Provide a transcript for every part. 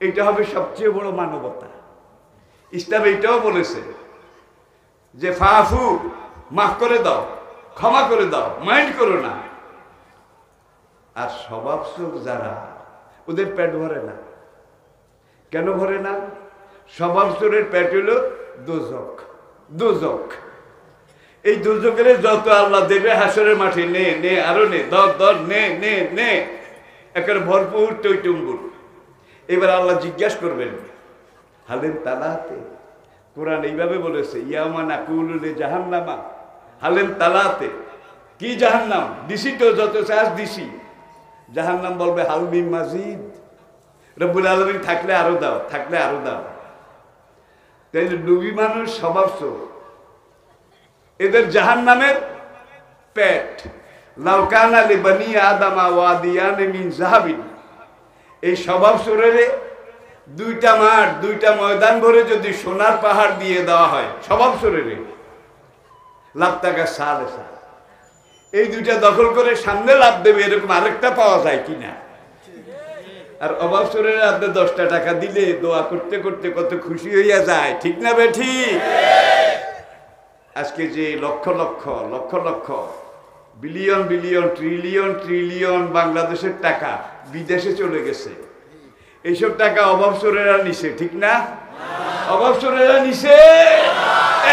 এটা হবে সবচেয়ে বড় মানবতা। ইসলাম এইটাও বলেছে যে ফাফু, মাফ করে দাও, ক্ষমা করে দাও, মাইন্ড করো না। আর স্বভাব সুখ যারা, ওদের পেট ভরে না। কেন ভরে না? স্বভাব সুরের পেট হলো দোজক। দোজক, এই দুর্যোগের যত আল্লাহ দেবে হাসরের মাঠে, নে নে আরো নে, দর দর নে নে নে, একেবারে ভরপুর টইটুম্বুর। এবার আল্লাহ জিজ্ঞাসা করবেন হালেম তালাতে। কোরআন এইভাবে বলেছে, ইয়ামা নাকুলু লি জাহান্নামা হালেম তালাতে। কি জাহান্নাম? দিছি তো, যত চাষ দিছি। জাহান্নাম বলবে হাল মিন মাজিদ, রব্বুল আলামিন থাকলে আরো দাও, থাকলে আরো দাও। তাই নবী মানুষ স্বভাব চোর, এদের জাহান্নামের পেট। লাউ কানা লিবানি আদামা ওয়াদিয়ান মিন যাহাবিন, এই স্বভাব চোরের দুইটা মাঠ, দুইটা ময়দান ভরে যদি সোনার পাহাড় দিয়ে দেওয়া হয়, স্বভাব চোরের লাভ টাকা সাড়ে সাত, এই দুইটা দখল করে সামনে লাভ দেবে, এরকম আরেকটা পাওয়া যায় কিনা? আর অভাব চোরের আপনি 10টা টাকা দিলে দোয়া করতে করতে কত খুশি হইয়া যায়, ঠিক না বেঠি? আজকে যে lakh lakh lakh lakh billion billion trillion trillion বাংলাদেশের টাকা বিদেশে চলে গেছে, এইসব টাকা অভাব চোরেরা নিছে, ঠিক না? অভাব চোরেরা নিছে,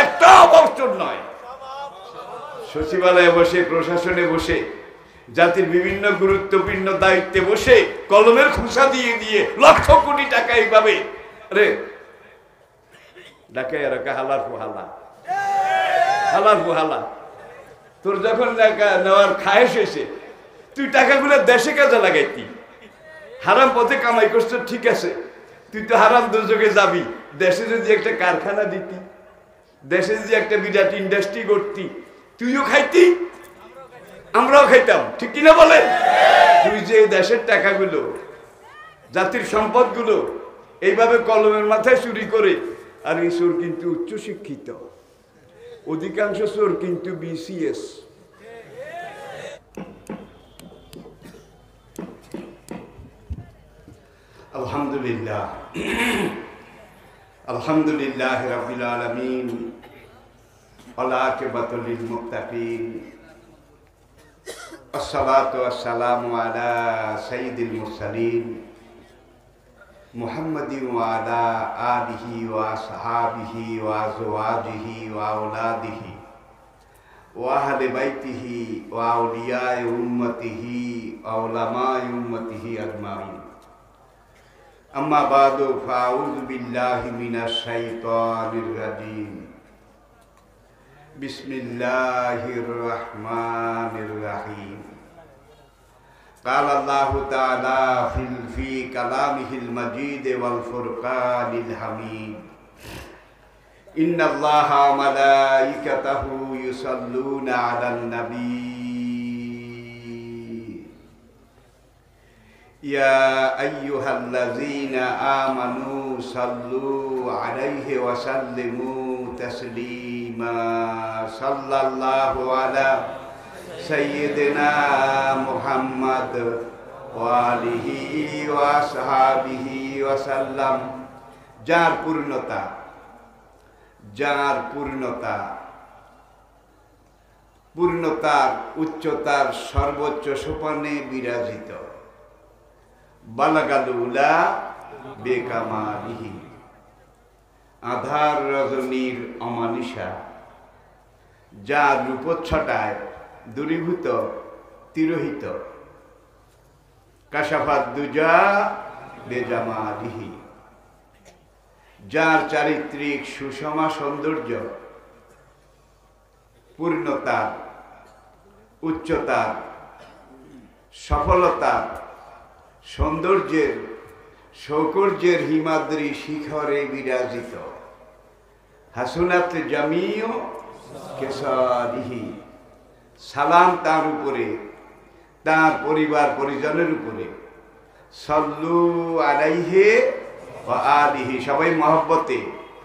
একটা অভাব চোর নয়। সচিবালয়ে বসে, প্রশাসনে বসে, জাতির বিভিন্ন গুরুত্বপূর্ণ দায়িত্বে বসে কলমের খোসা দিয়ে দিয়ে লক্ষ কোটি টাকা এইভাবে রে ডাকে রাখা। হালার ফুহালা, হালার ফুহালা। তোর যখন নেওয়ার খায়েশ হয়েছে, তুই টাকাগুলো দেশে কাজে লাগাইতি। হারাম পথে কামাই করছ, ঠিক আছে, তুই তো হারাম দুর্যোগে যাবি। দেশে যদি একটা কারখানা দিতি, দেশে যদি একটা বিরাট ইন্ডাস্ট্রি করতি, তুইও খাইতি, আমরাও খাইতাম, ঠিক কিনা বলেন? তুই যে দেশের টাকাগুলো, জাতির সম্পদগুলো এইভাবে কলমের মাথায় চুরি করে, আর এই চোর কিন্তু উচ্চশিক্ষিত, অধিকাংশ চোর কিন্তু বিসিএস। আলহামদুলিল্লাহ, আলহামদুলিল্লাহ রাব্বিল আলামিন, ওয়াল আকিবাতু লিল মুত্তাকিন, আসসালাতু ওয়াসসালামু আলা সাইয়্যিদিল মুরসালিন মুহাম্মাদিন ওয়া আলা আলিহি ওয়া আসহাবিহি ওয়া আজওয়াজিহি ওয়া আওলাদিহি ওয়া আহলি বাইতিহি ওয়া আউলিয়ায়ে উম্মতিহি ওয়া উলামায়ে উম্মতিহি আজমাইন। আম্মা বাদু ফাউযু বিল্লাহি মিনাশ শাইতানির রাজিম। বিসমিল্লাহির রহমানির রহিম। قال الله تعالى في كلامه المجيد والفرقان الحميد إن الله وملائكته يصلون على النبي يا أيها الذين آمنوا صلوا عليه وسلموا تسليما صلى الله على سيدنا محمد وآله وصحبه وسلم। যার পূর্ণতা, যার পূর্ণতা, পূর্ণতার উচ্চতার সর্বোচ্চ সোপানে বিরাজিত, বালাগাল উলা বেকামালিহি, আধার রজনীর অমানিসা, যার রূপচ্ছটায় দূরীভূত তিরোহিত, কাশাফাত দুজা বেজামালিহি, যার চারিত্রিক সুষমা সৌন্দর্য, পূর্ণতার, উচ্চতার, সফলতার, সৌন্দর্যের, সৌকর্যের হিমাদ্রি শিখরে বিরাজিত, হাসুনাত জামিউ কেসারিহি, সালাম তার উপরে, তার পরিবার পরিজনের উপরে, সাল্লু আলাইহি ওয়া আলিহি, সবাই মহব্বতে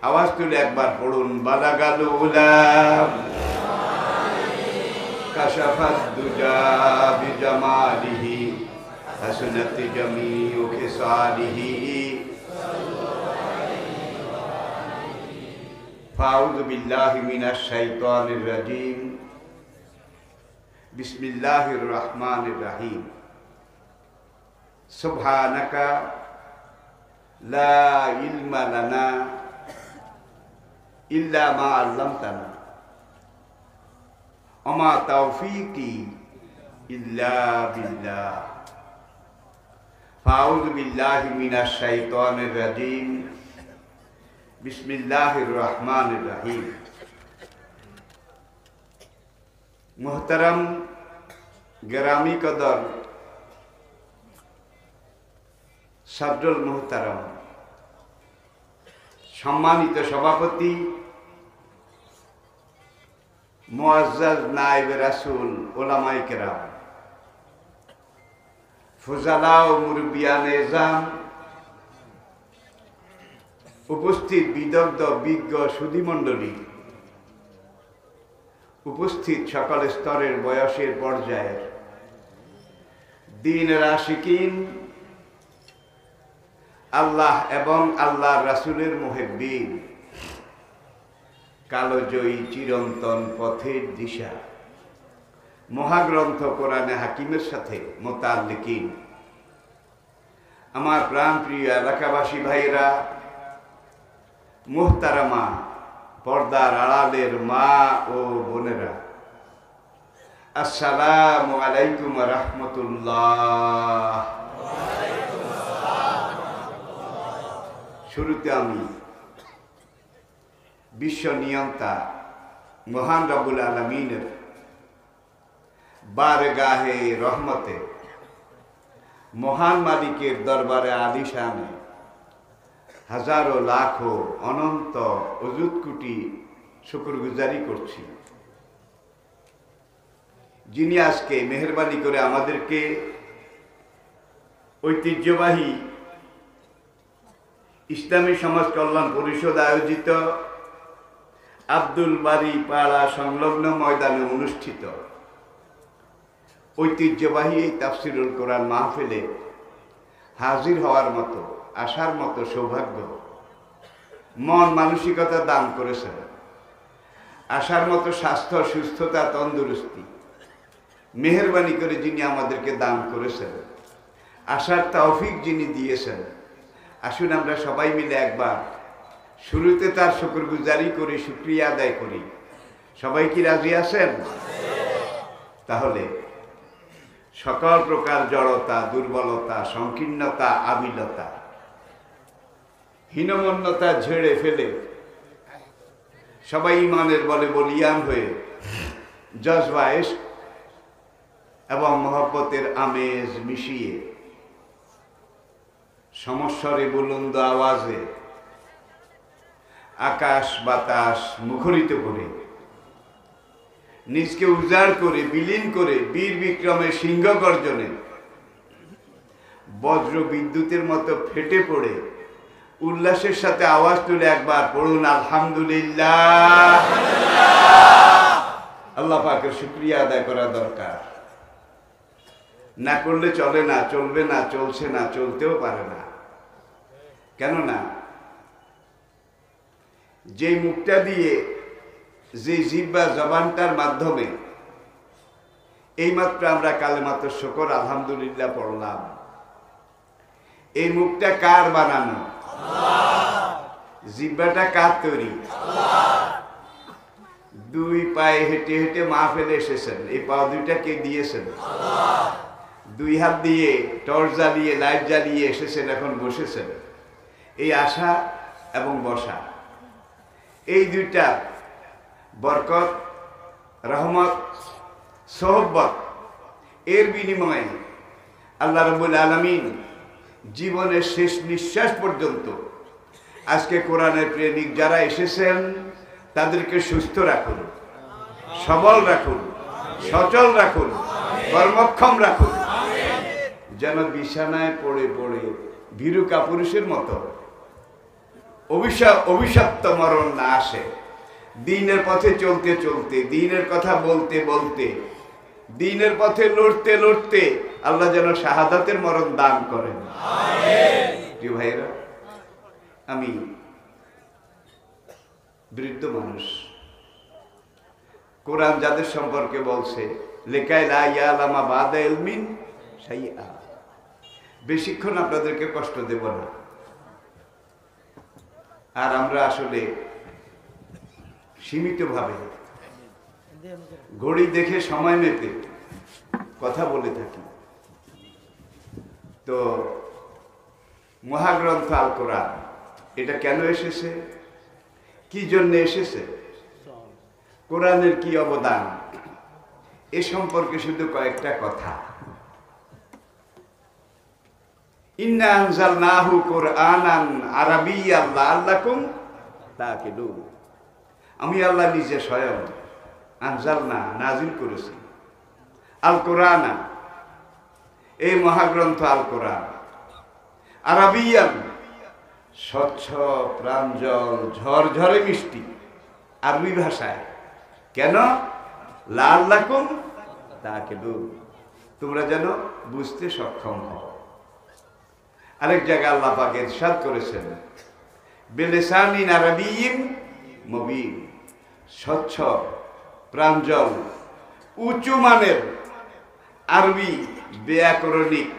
আওয়াজ তুলে একবার পড়ুন, বালাগাল উলা কাশাফাত দুজা বিজামালিহি হাসনাত জামিউ খিসালিহি ফাউযু বিল্লাহি মিনাশ শাইতানির রাজিম। বিসমিল্লাহির রহমানির রহিম। সুবহানাকা লা ইলমা লানা ইল্লা মা আল্লামতানা ওমা তাওফীকি ইল্লা বিল্লাহ। ফাউযু বিল্লাহি মিনাশ শাইতানির রাজিম। বিসমিল্লাহির রহমানির রহিম। মুহতারাম গ্রামী কদর সাদরুল মুহতারাম, সম্মানিত সভাপতি মুআজ্জাজ নায়েবে রাসূল উলামায়ে কেরাম, ফুজালা ও মুরব্বিয়ানে এজাম, উপস্থিত বিদগ্ধ বিজ্ঞ সুধীমণ্ডলী, উপস্থিত সকল স্তরের বয়সের পর্যায়ের দ্বীনের আশিকিন, আল্লাহ এবং আল্লাহ রাসূলের মুহিব্বিন, কালোজয়ী চিরন্তন পথের দিশা মহাগ্রন্থ কোরআনে হাকিমের সাথে মোতাল্লিকিন, আমার প্রাণপ্রিয় এলাকাবাসী ভাইরা, মুহতারামা পর্দার আড়ালের মা ও বোনেরা, আসসালামু আলাইকুম ওয়া রাহমাতুল্লাহ। শুরুতে আমি বিশ্ব নিয়ন্তা মহান রব্বুল আলামিনের বারগাহে রহমতে, মহান মালিকের দরবারে আলিশানে হাজারো লাখো অনন্ত অযুত কোটি শুকরগুজারি করছি, যিনি আজকে মেহেরবানি করে আমাদেরকে ঐতিহ্যবাহী ইসলামী সমাজ কল্যাণ পরিষদ আয়োজিত আব্দুল বারী পাড়া সংলগ্ন ময়দানে অনুষ্ঠিত ঐতিহ্যবাহী এই তাফসিরুল কোরআন মাহফিলে হাজির হওয়ার মতো, আসার মতো সৌভাগ্য মন মানসিকতা দান করেছেন, আসার মতো স্বাস্থ্য সুস্থতা তন্দুরুস্তি মেহেরবানি করে যিনি আমাদেরকে দান করেছেন, আসার তৌফিক যিনি দিয়েছেন, আসুন আমরা সবাই মিলে একবার শুরুতে তার শুকরগুজারি করি, শুকরিয়া আদায় করি। সবাই কি রাজি আছেন? তাহলে সকল প্রকার জড়তা, দুর্বলতা, সংকীর্ণতা, আবিলতা, হীনমন্যতা ঝেড়ে ফেলে সবাই ইমানের বলে বলিয়ান হয়ে জজবা ইশক এবং মহব্বতের আমেজ মিশিয়ে সমস্বরে বুলন্দ আওয়াজে আকাশ বাতাস মুখরিত করে, নিজকে উজাড় করে, বিলীন করে, বীর বিক্রমের সিংহ গর্জনে বজ্র বিদ্যুতের মতো ফেটে পড়ে উল্লাসের সাথে আওয়াজ তুলে একবার পড়ুন আলহামদুলিল্লাহ। আল্লাহ পাকের শুকরিয়া আদায় করা দরকার, না করলে চলে না, চলবে না, চলছে না, চলতেও পারে না। কেননা যে মুখটা দিয়ে, যে জিহ্বা জবানটার মাধ্যমে এইমাত্র আমরা কালেমাতুশ শুকর আলহামদুলিল্লাহ পড়লাম, এই মুখটা কার বানানো? জিহ্বাটা কার তৈরি? দুই পায়ে হেঁটে হেঁটে মাহফিলে এসেছেন, এই পা দুইটা কে দিয়েছেন? দুই হাত দিয়ে টর্চ জ্বালিয়ে, লাইট জ্বালিয়ে এসেছেন, এখন বসেছেন। এই আসা এবং বসা, এই দুইটা বরকত, রহমত, সোহবত, এর বিনিময়ে আল্লাহ রাব্বুল আলামিন জীবনের শেষ নিঃশ্বাস পর্যন্ত আজকে কোরআনের প্রেমিক যারা এসেছেন তাদেরকে সুস্থ রাখুন, সবল রাখুন, সচল রাখুন, কর্মক্ষম রাখুন, যেন বিছানায় পড়ে পড়ে ভীরু কাপুরুষের মতো অভিশপ্ত মরণ না আসে। দ্বীনের পথে চলতে চলতে, দ্বীনের কথা বলতে বলতে, দ্বীনের পথে লড়তে লড়তে আল্লাহ যেন শাহাদাতের মরণ দান করেন। প্রিয় ভাইরা, আমি বৃদ্ধ মানুষ। কোরআন যাদের সম্পর্কে বলছে লেকাই লা ইয়ালামা বাদা ইলমিন শাইআ। বেশিক্ষণ আপনাদেরকে কষ্ট দেব না। আর আমরা আসলে সীমিতভাবে ঘড়ি দেখে সময় মেপে কথা বলে থাকি। তো মহাগ্রন্থ আল কোরআন এটা কেন এসেছে, কি জন্য এসেছে, কোরআনের কি অবদান, এ সম্পর্কে শুধু কয়েকটা কথা। ইন্না আনজালনাহু কুরআনান আরাবিয়্যান লাআল্লাকুম তাকিলুন। আমি আল্লাহ নিজে স্বয়ং আনজালনা নাজিল করেছি আল কোরআনা, এই মহাগ্রন্থ আল কোরআন, আরাবিয়ান স্বচ্ছ প্রাঞ্জল ঝরঝরে মিষ্টি আরবি ভাষায়। কেন? লাআল্লাকুম তাকিলুন, তোমরা যেন বুঝতে সক্ষম হও। আরেক জায়গায় আল্লাহ পাক ইরশাদ করেছেন বিলিসানিন আরাবিয়্যিন মুবিন, স্বচ্ছ প্রাঞ্জল উঁচু মানের আরবি ব্যাকরণিক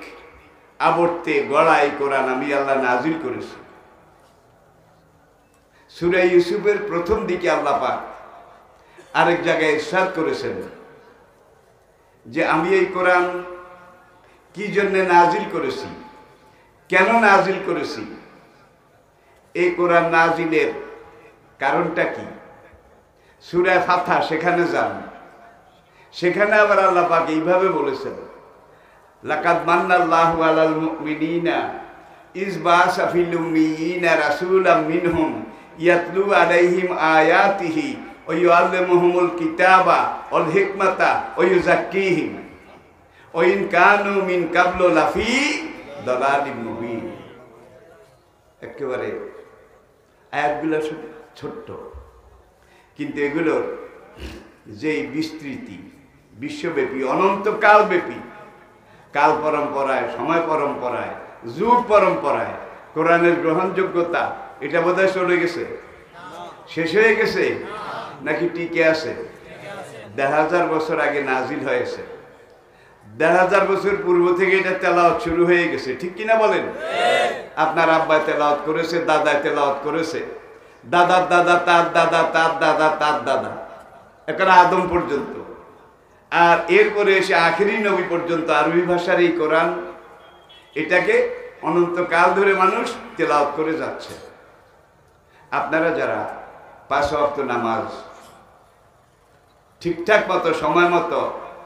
আবর্তে গড়াই কোরআন আমি আল্লাহ নাজিল করেছি। সূরা ইউসুফের প্রথম দিকে আল্লাহ পাক আরেক জায়গায় ইরশাদ করেছেন যে আমি এই কোরআন কি জন্য নাজিল করেছি, কেন নাজিল করেছি, এই কোরআন নাজিলের কারণটা কি। সূরা ফাতহা সেখানে যান, সেখানে আবার আল্লাহ পাক এইভাবে বলেছেন লাকাদ মান্নাল্লাহু আলাল মুমিনিনা ইয বাআসা ফিল উম্মিয়িনা রাসূলাম মিনহুম ইয়াতলু আলাইহিম আয়াতিহি ওয়া ইউআল্লিমুহুমুল কিতাবা ওয়াল হিকমাতা ওয়া ইউযাক্কিহিম ওয়া ইন কানু মিন ক্বাবলু লাফি দালালিম মুবিন। একেবারে আয়াতগুলো ছোট্ট, কিন্তু এগুলোর যে বিস্তৃতি বিশ্বব্যাপী অনন্তকালব্যাপী, কাল পরম্পরায় সময় পরম্পরায় যুগ পরম্পরায় কোরআনের গ্রহণযোগ্যতা এটা বোধহয় চলে গেছে, শেষ হয়ে গেছে নাকি টিকে আছে? ১,০০০ বছর আগে নাজিল হয়েছে, ১,০০০ বছর পূর্ব থেকে এটা তেলাওয়াত শুরু হয়ে গেছে, ঠিক কিনা বলেন? আপনার আব্বা তেলাওয়াত করেছে, দাদায় তেলাওয়াত করেছে, দাদার দাদা তার দাদা তার দাদা তার দাদা, এখন আদম পর্যন্ত, আর এরপরে এসে আখেরি নবী পর্যন্ত আরবি ভাষার এই কোরআন এটাকে অনন্তকাল ধরে মানুষ তেলাওয়াত করে যাচ্ছে। আপনারা যারা ৫ ওয়াক্ত নামাজ ঠিকঠাক মতো সময় মতো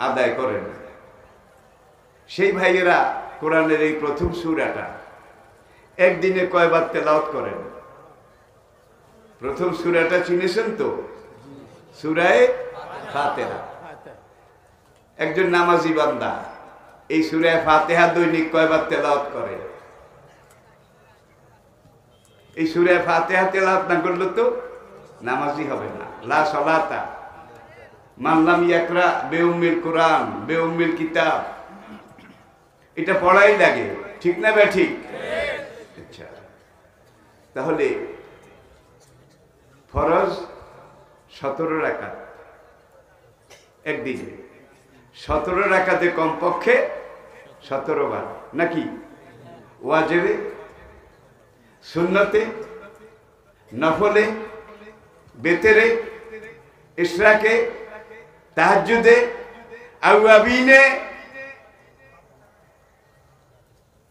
আদায় করেন, সেই ভাইয়েরা কোরআনের এই প্রথম সূরাটা একদিনে কয়বার তেলাওয়াত করেন? প্রথম সূরাটা চিনেছেন তো? সূরা ফাতিহা। একজন নামাজি বান্দা এই সূরা ফাতিহা দৈনিক কয়বার তেলাওয়াত করে? এই সূরা ফাতিহা তেলাওয়াত না করলে তো নামাজি হবে না। লা সালাতা মান লাম ইয়াকরা বিউম্মিল কোরআন বিউম্মিল কিতাব, এটা পড়াই লাগে, ঠিক না বে ঠিক? আচ্ছা, তাহলে ফরজ ১৭ রাকাত একদিকে, ১৭ রাকাতে কমপক্ষে ১৭ বার নাকি? ওয়াজিবে, সুন্নতে, নফলে, বেতেরে, ইশরাকে, তাহাজ্জুদে, আওয়াবিনে,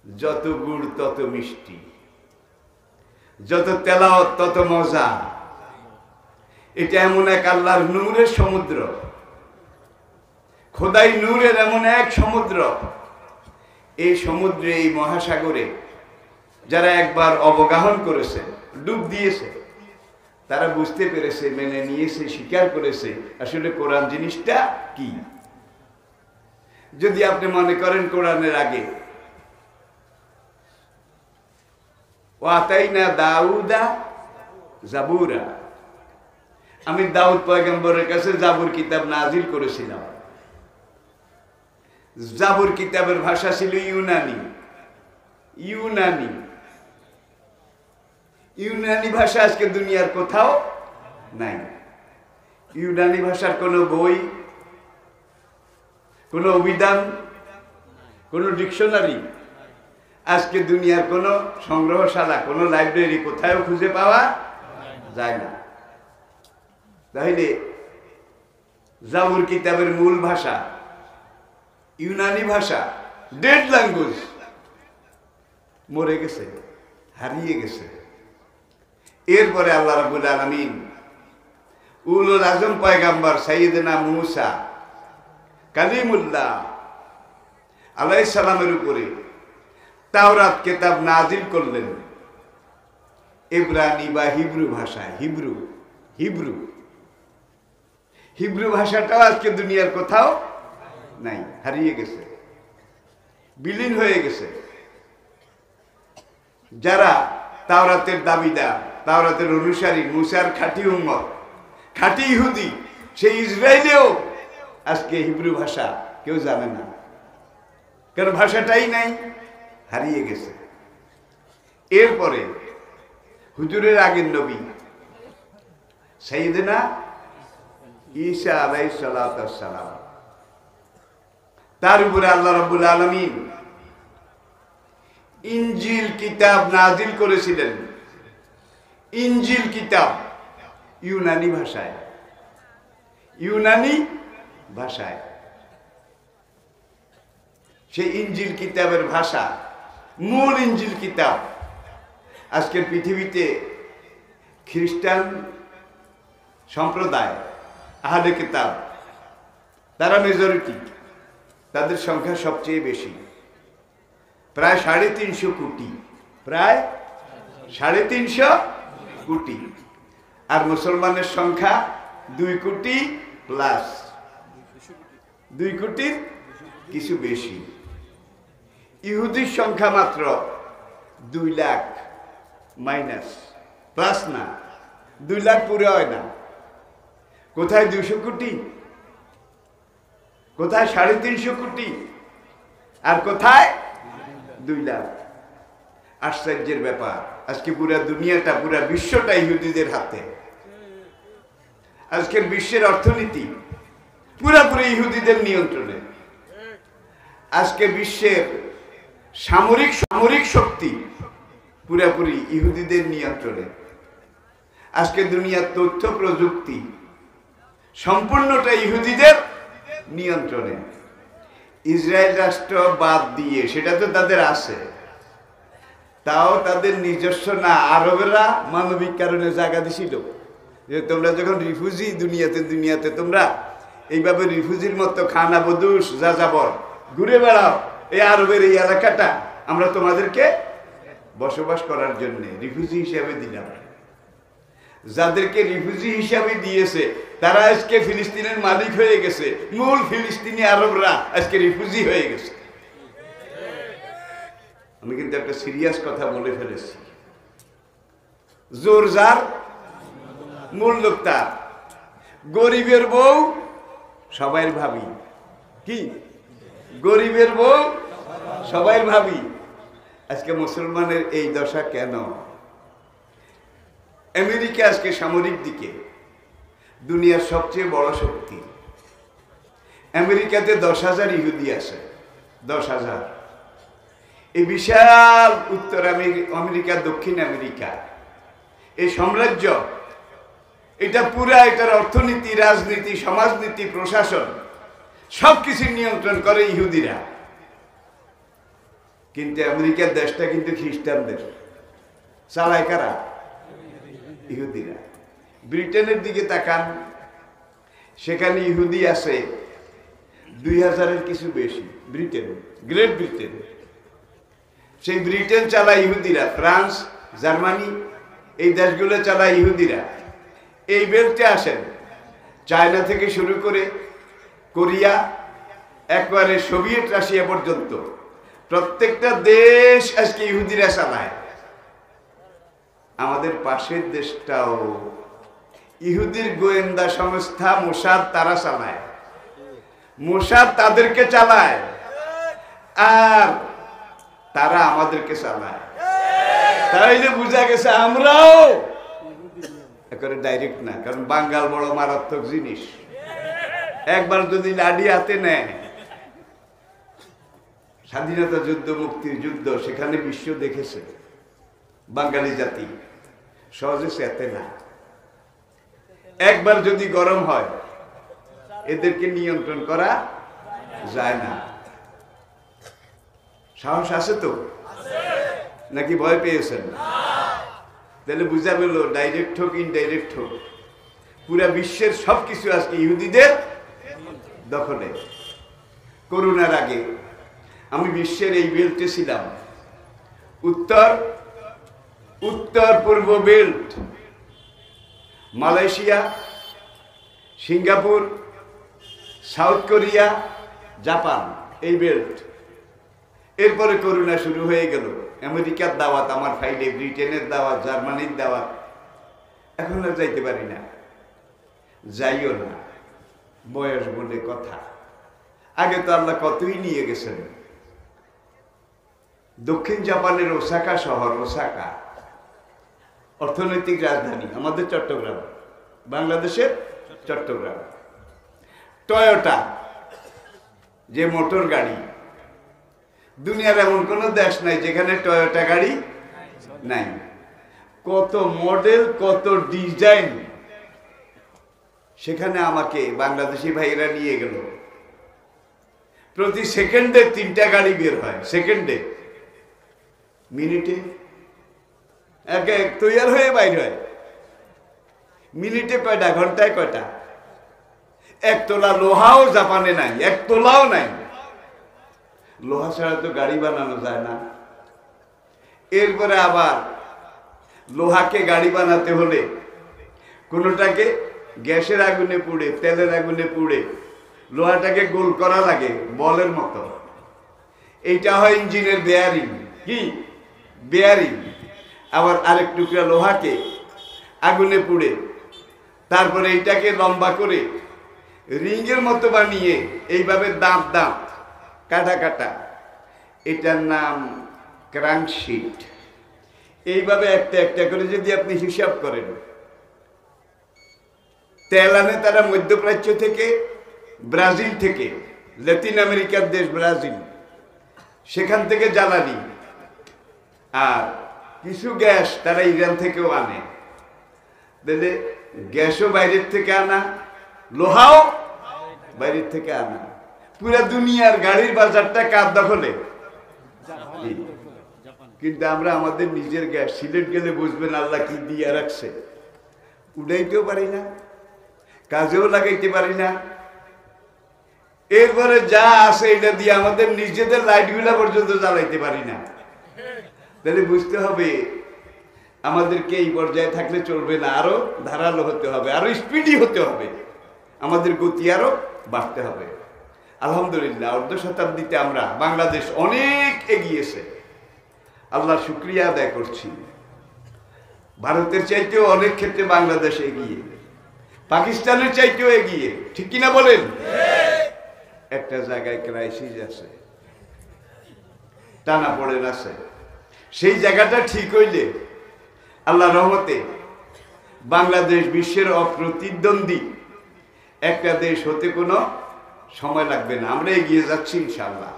যত গুড় তত মিষ্টি, যত তেলাওয়াত তত মজা। এটা এমন এক আল্লাহর নূরের সমুদ্র, খোদাই নূরের এমন এক সমুদ্র। এই সমুদ্রে, এই মহাসাগরে যারা একবার অবগাহন করেছে, ডুব দিয়েছে, তারা বুঝতে পেরেছে, মেনে নিয়েছে, স্বীকার করেছে আসলে কোরআন জিনিসটা কি। যদি আপনি মনে করেন কোরআনের আগে ওয়াতাইনা দাউদা জাবুরা, আমি দাউদ পয়গম্বরের কাছে জাবুর কিতাব নাজিল করেছিলাম। জাবুর কিতাবের ভাষা ছিল ইউনানি। ইউনানি ইউনানি ভাষা আজকে দুনিয়ার কোথাও নাই। ইউনানি ভাষার কোনো বই, কোনো অভিধান, কোনো ডিকশনারি, আজকে দুনিয়ার কোনো সংগ্রহশালা, কোনো লাইব্রেরি কোথাও খুঁজে পাওয়া যায় না। তাহলে জাবুর কিতাবের মূল ভাষা ইউনানি ভাষা, ডেড ল্যাঙ্গুয়েজ, মরে গেছে, হারিয়ে গেছে। এরপরে আল্লাহ রাব্বুল আলামিন উলুল আজম পয়গাম্বর সাইয়েদনা মুসা কালিমুল্লাহ আলাইহিস সালামের উপরে তাওরাত কিতাব নাজিল করলেন ইব্রানি বা হিব্রু ভাষায়। হিব্রু ভাষাটাও আজকে দুনিয়ার কোথাও নাই, হারিয়ে গেছে, বিলীন হয়ে গেছে। যারা তাওরাতের দাবিদার, তাওরাতের অনুসারী, মুসার খাঁটি উম্মত, খাঁটি ইহুদি, সেই ইসরায়েলেও আজকে হিব্রু ভাষা কেউ জানে না, কারণ ভাষাটাই নাই, হারিয়ে গেছে। এরপরে হুজুরের আগের নবী সাইয়েদনা ঈসা আলাইহিস সালাতু ওয়াস সালাম, তার উপরে আল্লাহ রাব্বুল আলামিন ইনজিল কিতাব নাজিল করেছিলেন। ইনজিল কিতাব ইউনানি ভাষায়। সেই ইনজিল কিতাবের ভাষা, মূল ইনজিল কিতাব, আজকের পৃথিবীতে খ্রিস্টান সম্প্রদায়, আহলে কিতাব, তারা মেজরিটি, তাদের সংখ্যা সবচেয়ে বেশি, প্রায় 350 কোটি, প্রায় 350 কোটি। আর মুসলমানের সংখ্যা 2 কোটি প্লাস, 2 কোটির কিছু বেশি। ইহুদির সংখ্যা মাত্র 2 লাখ মাইনাস, প্লাস না, 2 লাখ পুরো হয় না। কোথায় 200 কোটি, কোথায় 350 কোটি, আর কোথায় 2 লাখ। আশ্চর্যের ব্যাপার, আজকে পুরা দুনিয়াটা, পুরা বিশ্বটা ইহুদিদের হাতে। আজকের বিশ্বের অর্থনীতি পুরাপুরি ইহুদিদের নিয়ন্ত্রণে। আজকে বিশ্বের সামরিক শক্তি পুরাপুরি ইহুদিদের নিয়ন্ত্রণে। আজকে দুনিয়ার তথ্য প্রযুক্তি সম্পূর্ণটা ইহুদিদের নিয়ন্ত্রণে। ইসরায়েল রাষ্ট্র বাদ দিয়ে, সেটা তো তাদের আছে, তাও তাদের নিজস্ব না। আরবেরা মানবিক কারণে জায়গা দিছিল যে তোমরা যখন রিফিউজি দুনিয়াতে তোমরা এইভাবে রিফিউজির মতো খানা বদুস যাযাবর ঘুরে বেড়াও, এই আরবের এই এলাকাটা আমরা তোমাদেরকে বসবাস করার জন্য রিফিউজি হিসাবে দিলাম। যাদেরকে রিফিউজি হিসাবে দিয়েছে তারা আজকে ফিলিস্তিনের মালিক হয়ে গেছে, মূল ফিলিস্তিনি আরবরা আজকে রিফিউজি হয়ে গেছে। আমি কিন্তু একটা সিরিয়াস কথা বলে ফেলেছি। জোর যার, মূল লোক তার। গরিবের বউ সবাই ভাবি, কি গরিবের বউ সবাই ভাবি। আজকে মুসলমানের এই দশা কেন? আমেরিকা আজকে সামরিক দিকে দুনিয়ার সবচেয়ে বড় শক্তি। আমেরিকাতে 10,000 ইহুদি আছে, 10,000। এই বিশাল উত্তর আমেরিকা, দক্ষিণ আমেরিকা, এই সাম্রাজ্য, এটা পুরা, এটার অর্থনীতি, রাজনীতি, সমাজনীতি, প্রশাসন সবকিছু নিয়ন্ত্রণ করে ইহুদিরা। কিন্তু আমেরিকার দেশটা কিন্তু খ্রিস্টানদের, চালায় কারা? ইহুদিরা। ব্রিটেনের দিকে তাকান, সেখানে ইহুদি আছে 2000-এর কিছু বেশি। ব্রিটেন, গ্রেট ব্রিটেন, সেই ব্রিটেন চালায় ইহুদিরা। ফ্রান্স, জার্মানি, এই দেশগুলো চালায় ইহুদিরা। এই বেল্টে আসেন, চায়না থেকে শুরু করে কোরিয়া, একবারে সোভিয়েত রাশিয়া পর্যন্ত প্রত্যেকটা দেশ আজকে ইহুদিরা চালায়। আমাদের পাশের দেশটাও ইহুদির গোয়েন্দা সংস্থা মোসাদ, তারা চালায়। মোসাদ তাদেরকে চালায় আর তারা আমাদেরকে চালায়। তাইলে বোঝা গেছে আমরাও একেবারে ডাইরেক্ট না, কারণ বাঙ্গাল বড় মারাত্মক জিনিস। একবার যদি লাডি হাতে নেয়, স্বাধীনতা যুদ্ধ, মুক্তির যুদ্ধ, সেখানে বিশ্ব দেখেছে বাঙালি জাতি সহজে চেতে না। একবার যদি গরম হয়, এদেরকে নিয়ন্ত্রণ করা যায় না। সাহস আছে তো নাকি ভয় পেয়েছেন? তাহলে বুঝা গেল ডাইরেক্ট হোক ইনডাইরেক্ট হোক, পুরা বিশ্বের সবকিছু আজকে ইহুদিদের দখলে। করোনার আগে আমি বিশ্বের এই বেল্টে ছিলাম, উত্তর পূর্ব belt, Malaysia, Singapore, south Korea, Japan, এই বেল্ট। এরপরে করোনা শুরু হয়ে গেল। আমেরিকার দাওয়াত আমার ফাইলে, ব্রিটেনের দাওয়াত, জার্মানির দাওয়াত, এখন আর যাইতে পারি না, যাইও না, বয়স বলে কথা। আগে তো আল্লাহ কতই নিয়ে গেছেন। দক্ষিণ জাপানের ওসাকা শহর, ওসাকা অর্থনৈতিক রাজধানী, আমাদের চট্টগ্রাম, বাংলাদেশের চট্টগ্রাম। টয়োটা যে মোটর গাড়ি, দুনিয়ার এমন কোন দেশ নাই যেখানে টয়োটা গাড়ি নাই। কত মডেল, কত ডিজাইন, সেখানে আমাকে বাংলাদেশি ভাইরা নিয়ে গেল। প্রতি সেকেন্ডে 3টা গাড়ি বের হয়, সেকেন্ডে, মিনিটে এক এক তৈরি হয়ে বাইর হয়। মিনিটে কয়টা, ঘন্টায় কয়টা? 1 তোলা লোহাও জাপানে নাই, 1 তোলাও নাই। লোহা ছাড়া তো গাড়ি বানানো যায় না। এরপরে আবার লোহাকে গাড়ি বানাতে হলে কোনোটাকে গ্যাসের আগুনে পুড়ে, তেলের আগুনে পুড়ে লোহাটাকে গোল করা লাগে বলের মতো। এইটা হয় ইঞ্জিনের বেয়ারিং। কি বেয়ারিং? আবার আরেক টুকরা লোহাকে আগুনে পুড়ে তারপরে এইটাকে লম্বা করে রিংয়ের মতো বানিয়ে এইভাবে দাঁত দাঁত কাটা কাটা, এটার নাম ক্রাঙ্কশিট। এইভাবে একটা একটা করে যদি আপনি হিসাব করেন, তেল আনে তারা মধ্যপ্রাচ্য থেকে, ব্রাজিল থেকে, লাতিন আমেরিকার দেশ ব্রাজিল, সেখান থেকে জ্বালানি, আর কিছু গ্যাস তারা ইরান থেকেও আনে। তাহলে গ্যাসও বাইরের থেকে আনা, লোহাও বাইরের থেকে আনা। পুরা দুনিয়ার গাড়ির বাজারটা কার দখলে? কিন্তু আমরা আমাদের নিজের গ্যাস, সিলেট গেলে বুঝবেন আল্লাহ কি দিয়ে রাখছে, উড়াইতেও পারি না, কাজেও লাগাইতে পারি না। এরপরে যা আছে এটা দিয়ে আমাদের নিজেদের লাইটগুলা পর্যন্ত জ্বালাইতে পারি না। তাহলে বুঝতে হবে আমাদেরকে এই পর্যায়ে থাকলে চলবে না, আরো ধারালো হতে হবে, আরো স্পিডি হতে হবে, আমাদের গতি আরো বাড়তে হবে। আলহামদুলিল্লাহ, ১/২ শতাব্দীতে আমরা, বাংলাদেশ অনেক এগিয়েছে, আল্লাহর শুকরিয়া আদায় করছি। ভারতের চাইতেও অনেক ক্ষেত্রে বাংলাদেশ এগিয়ে, পাকিস্তানের চাইতেও এগিয়ে, ঠিক কিনা বলেন? একটা জায়গায় ক্রাইসিস আছে, টানাপোড়েন আছে, সেই জায়গাটা ঠিক হইলে আল্লাহ রহমতে বাংলাদেশ বিশ্বের অপ্রতিদ্বন্দ্বী একটা দেশ হতে কোনো সময় লাগবে না। আমরা এগিয়ে যাচ্ছি ইনশাআল্লাহ।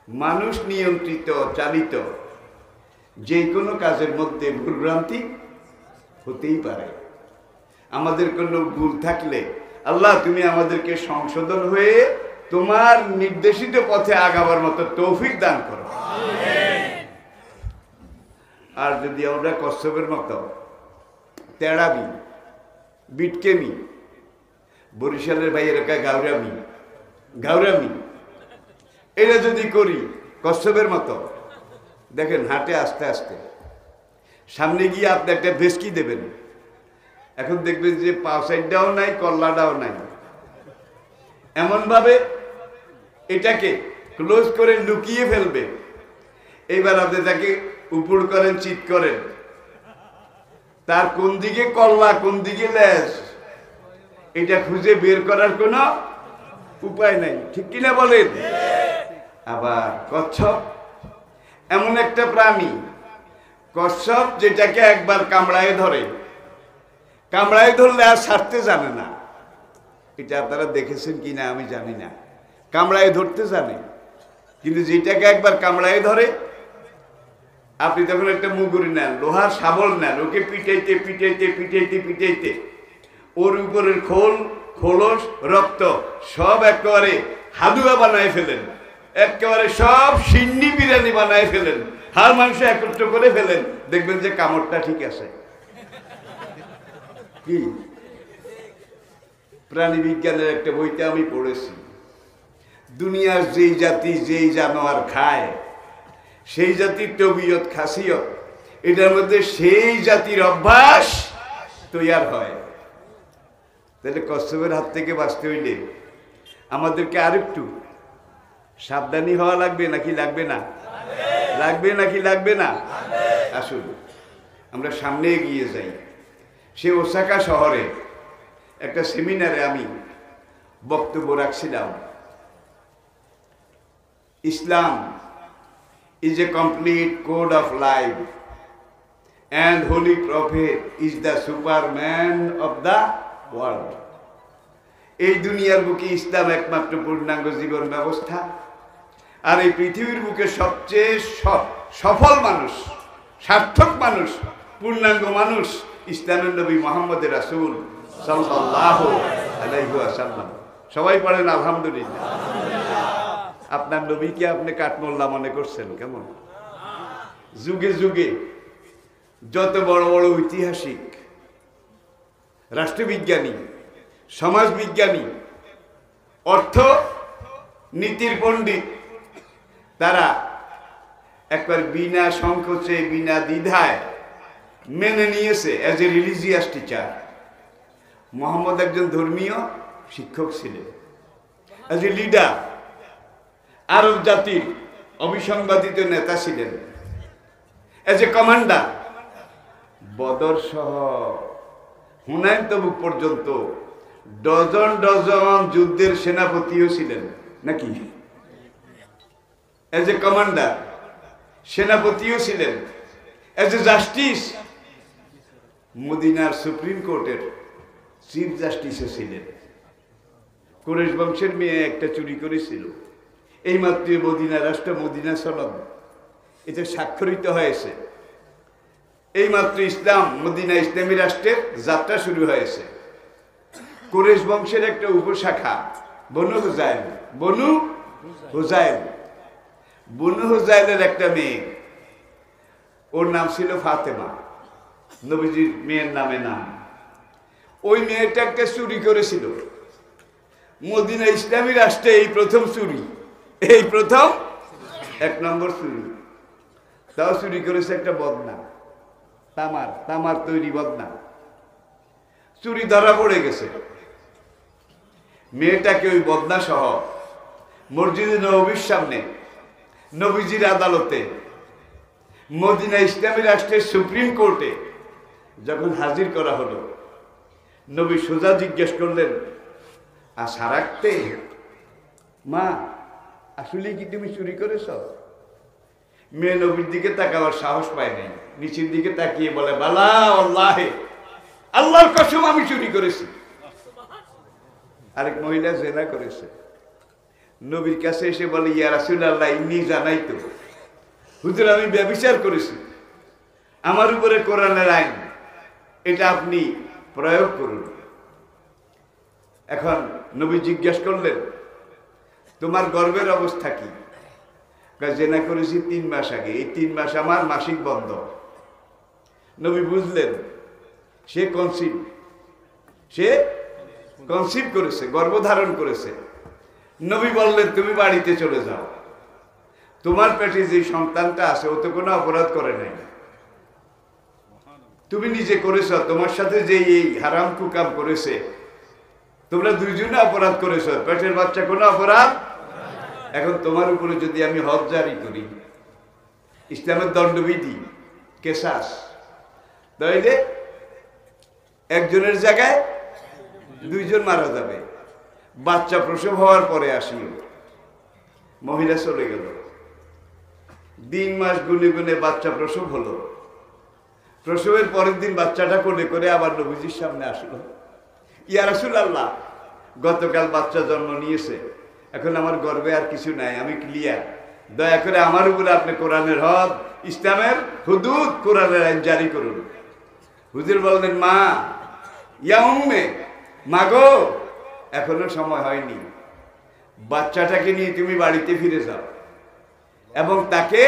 মানুষ নিয়ন্ত্রিত, চালিত যে কোনো কাজের মধ্যে ভুলভ্রান্তি হতেই পারে। আমাদের কোনো ভুল থাকলে আল্লাহ তুমি আমাদেরকে সংশোধন হয়ে তোমার নির্দেশিত পথে আগাবার মতো তৌফিক দান করো। আর যদি আমরা কচ্ছপের মতো তেড়ামি, বিটকেমি, বরিশালের ভাইয়ের একা গাউরামি এটা যদি করি কচ্ছপের মতো, দেখেন হাঁটে আস্তে আস্তে, সামনে গিয়ে আপনি একটা ভেস্কি দেবেন, এখন দেখবেন যে পা সাইডটাও নাই, কল্লাটাও নাই, এমনভাবে এটাকে ক্লোজ করে লুকিয়ে ফেলবে। এইবার আপনি তাকে উপর করেন, চিৎ করেন, তার কোন দিকে কল্লা কোন দিকে লেজ এটা খুঁজে বের করার কোনো উপায় নাই, ঠিক কিনা বলেন? আবার কচ্ছপ এমন একটা প্রাণী, কচ্ছপ যেটাকে একবার কামড়ায় ধরে, কামড়ায় ধরলে আর ছাড়তে জানে না। এটা আপনারা দেখেছেন কিনা আমি জানি না। কামড়ায় ধরতে জানে, কিন্তু যেটাকে একবার কামড়ায় ধরে, আপনি তখন একটা মুগুরি নেন, লোহার শাবল নেন, ওকে পিটাইতে পিটাইতে পিটাইতে পিটাইতে ওর উপরের খোলস রক্ত সব একেবারে হাদুয়া বানায় ফেলেন, একেবারে সব সিন্নি বিরিয়ানি বানায় ফেলেন, হাড় মাংস একত্র করে ফেলেন, দেখবেন যে কামড়টা ঠিক আছে। কি প্রাণী বিজ্ঞানের একটা বইতে আমি পড়েছি, দুনিয়ার যেই জাতি যেই জানোয়ার খায় সেই জাতির তবিয়ত খাসিয়ত, এটার মধ্যে সেই জাতির অভ্যাস তৈরি হয়। তাহলে কচ্ছপের হাত থেকে বাঁচতে হইলে আমাদেরকে আরেকটু সাবধানী হওয়া লাগবে নাকি লাগবে না? লাগবে নাকি লাগবে না? আসুন আমরা সামনে এগিয়ে যাই। সে ওসাকা শহরে একটা সেমিনারে আমি বক্তব্য রাখছিলাম। ইসলাম is a complete code of life and Holy Prophet is the Superman of the world. এই দুনিয়ার বুকে ইসলাম একমাত্র পূর্ণাঙ্গ জীবন ব্যবস্থা, আর এই পৃথিবীর বুকে সবচেয়ে সফল মানুষ, সার্থক মানুষ, পূর্ণাঙ্গ মানুষ ইসলামের নবী মুহাম্মদ রাসূল সাল্লাল্লাহু আলাইহি ওয়াসাল্লাম। সবাই পড়েন আলহামদুলিল্লাহ। আপনার নবীকে আপনি কাঠমোল্লা মনে করছেন কেমন? যুগে যুগে যত বড় বড় ঐতিহাসিক, রাষ্ট্রবিজ্ঞানী, সমাজবিজ্ঞানী, অর্থ নীতির পণ্ডিত, তারা একবার বিনা সংকোচে বিনা দ্বিধায় মেনে নিয়েছে as a religious teacher. Muhammad একজন ধর্মীয় শিক্ষক ছিলেন, অ্যাজ এ লিডার, আরব জাতির অবিসংবাদিত নেতা ছিলেন, এজ এ কমান্ডার। বদর সহ হুনাইন তবুক পর্যন্ত ডজন ডজন যুদ্ধের সেনাপতিও ছিলেন নাকি? এজ এ কমান্ডার সেনাপতিও ছিলেন, এজ এ জাস্টিস মদিনার সুপ্রিম কোর্টের চিফ জাস্টিসও ছিলেন। কুরাইশ বংশের মেয়ে একটা চুরি করেছিল, এই মাত্র মদিনা রাষ্ট্র, মদিনা সনদ এতে স্বাক্ষরিত হয়েছে। এই মাত্র ইসলাম মদিনা ইসলামী রাষ্ট্রের যাত্রা শুরু হয়েছে। কুরাইশ বংশের একটা উপশাখা বনু হুজাইল, বনু হুজাইল, বনু হুজাইলের একটা মেয়ে, ওর নাম ছিল ফাতেমা, নবীজির মেয়ের নামে নাম। ওই মেয়েটাকে চুরি করেছিল মদিনা ইসলামী রাষ্ট্রে, এই প্রথম চুরি, এই প্রথম এক নম্বর চুরি। তাও চুরি করেছে একটা বদনা, তামার তৈরি বদনা। চুরি ধরা পড়ে গেছে। মেয়েটাকে ওই বদনা সহ মসজিদে নববীর সামনে, নবীজির আদালতে, মদিনা ইসলামী রাষ্ট্রের সুপ্রিম কোর্টে যখন হাজির করা হলো, নবী সোজা জিজ্ঞেস করলেন, আশা রাখতে মা, আসলে কি তুমি চুরি করেছ? মেয়ে নবীর দিকে তাকাবার সাহস পায় নাই, নিচের দিকে তাকিয়ে বলে, বালা আল্লাহে, আল্লাহর কসম আমি চুরি করেছি। আরেক মহিলা জেনা করেছে। নবীর কাছে এসে বলে, ইয়া রাসূলুল্লাহ, ইন্নী জানাইতু, হুজুর আমি ব্যভিচার করেছি, আমার উপরে কোরআনের আইন, এটা আপনি প্রয়োগ করুন। এখন নবী জিজ্ঞেস করলেন, তোমার গর্ভের অবস্থা কি? জেনা করেছি 3 মাস আগে, এই 3 মাস আমার মাসিক বন্ধ। নবী বুঝলেন সে কনসিভ করেছে, গর্ভধারণ করেছে। নবী বললেন, তুমি বাড়িতে চলে যাও, তোমার পেটে যে সন্তানটা আছে ও তো কোনো অপরাধ করে নাই, তুমি নিজে করেছ, তোমার সাথে যে এই হারাম কুকাম করেছে, তোমরা দুইজনে অপরাধ করেছ, পেটের বাচ্চা কোনো অপরাধ। এখন তোমার উপরে যদি আমি হদ জারি করি, ইসলামের দণ্ডবিধি কেসাস, তাইলে একজনের জায়গায় 2 জন মারা যাবে। বাচ্চা প্রসব হওয়ার পরে আসিও, মহিলা চলে গেল, 3 মাস গুনে গুনে বাচ্চা প্রসব হলো, প্রসবের পরের দিন বাচ্চাটা কোলে করে আবার নবীজির সামনে আসলো। ইয়া রাসূলুল্লাহ, গতকাল বাচ্চা জন্ম নিয়েছে, এখন আমার গর্বে আর কিছু নাই, আমি ক্লিয়ার, দয়া করে আমার উপরে আপনি কোরআনের হদ, ইসলামের হুদুদ, কোরআনের আইন জারি করুন। হুজুর বললেন, মা, ইয়া উম্মে, মাগো, এখনো সময় হয়নি, বাচ্চাটাকে নিয়ে তুমি বাড়িতে ফিরে যাও এবং তাকে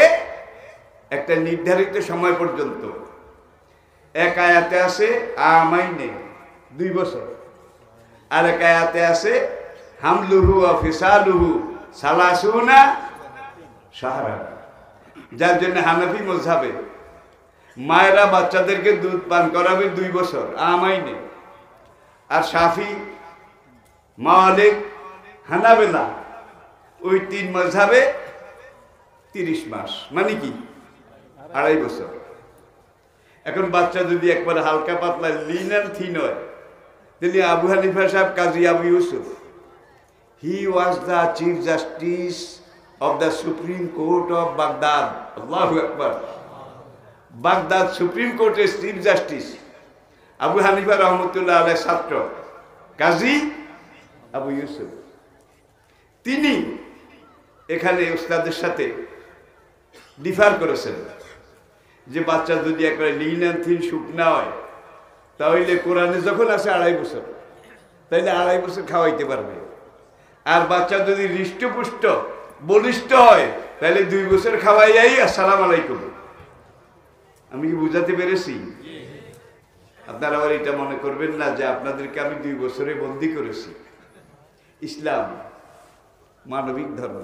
একটা নির্ধারিত সময় পর্যন্ত, এক আয়াতে আছে আমাইনে 2 বছর, আর এক আয়াতে আছে হামলুহু ওয়া ফিসালুহু সালাসুনা শাহরা, যার জন্য হানাফি মাযহাবে মায়েরা বাচ্চাদেরকে দুধ পান করাবে 2 বছর আমাইনে, আর শাফি, মালিক, হানাবেলা ওই 3 মাযহাবে 30 মাস, মানে কি 2.5 বছর। এখন বাচ্চা যদি একবার হালকা পাতলা লিন অ্যান্ড থিন হয়, তাহলে আবু হানিফা সাহেব, কাজী Abu Yusuf, he was the chief justice of the supreme court of Baghdad. আল্লাহু আকবার। বাগদাদ সুপ্রিম কোর্টের চিফ জাস্টিস আবু হানিফা রহমতুল্লাহ আলাইহির ছাত্র কাজী আবু ইউসুফ, তিনি এখানে উস্তাদের সাথে ডিফার করেছেন যে বাচ্চা যদি একবারে লিন অ্যান্ড থিন শুকনা হয়, তাহলে কোরআনে যখন আছে 2.5 বছর, তাইলে 2.5 বছর খাওয়াইতে পারবে। আর বাচ্চা যদি হৃষ্টপুষ্ট বলিষ্ঠ হয়, তাহলে 2 বছর খাওয়াইয়াই আসসালাম আলাইকুম। আমি কি বুঝাতে পেরেছি? আপনারা আবার এটা মনে করবেন না যে আপনাদেরকে আমি 2 বছরে বন্দি করেছি। ইসলাম মানবিক ধর্ম,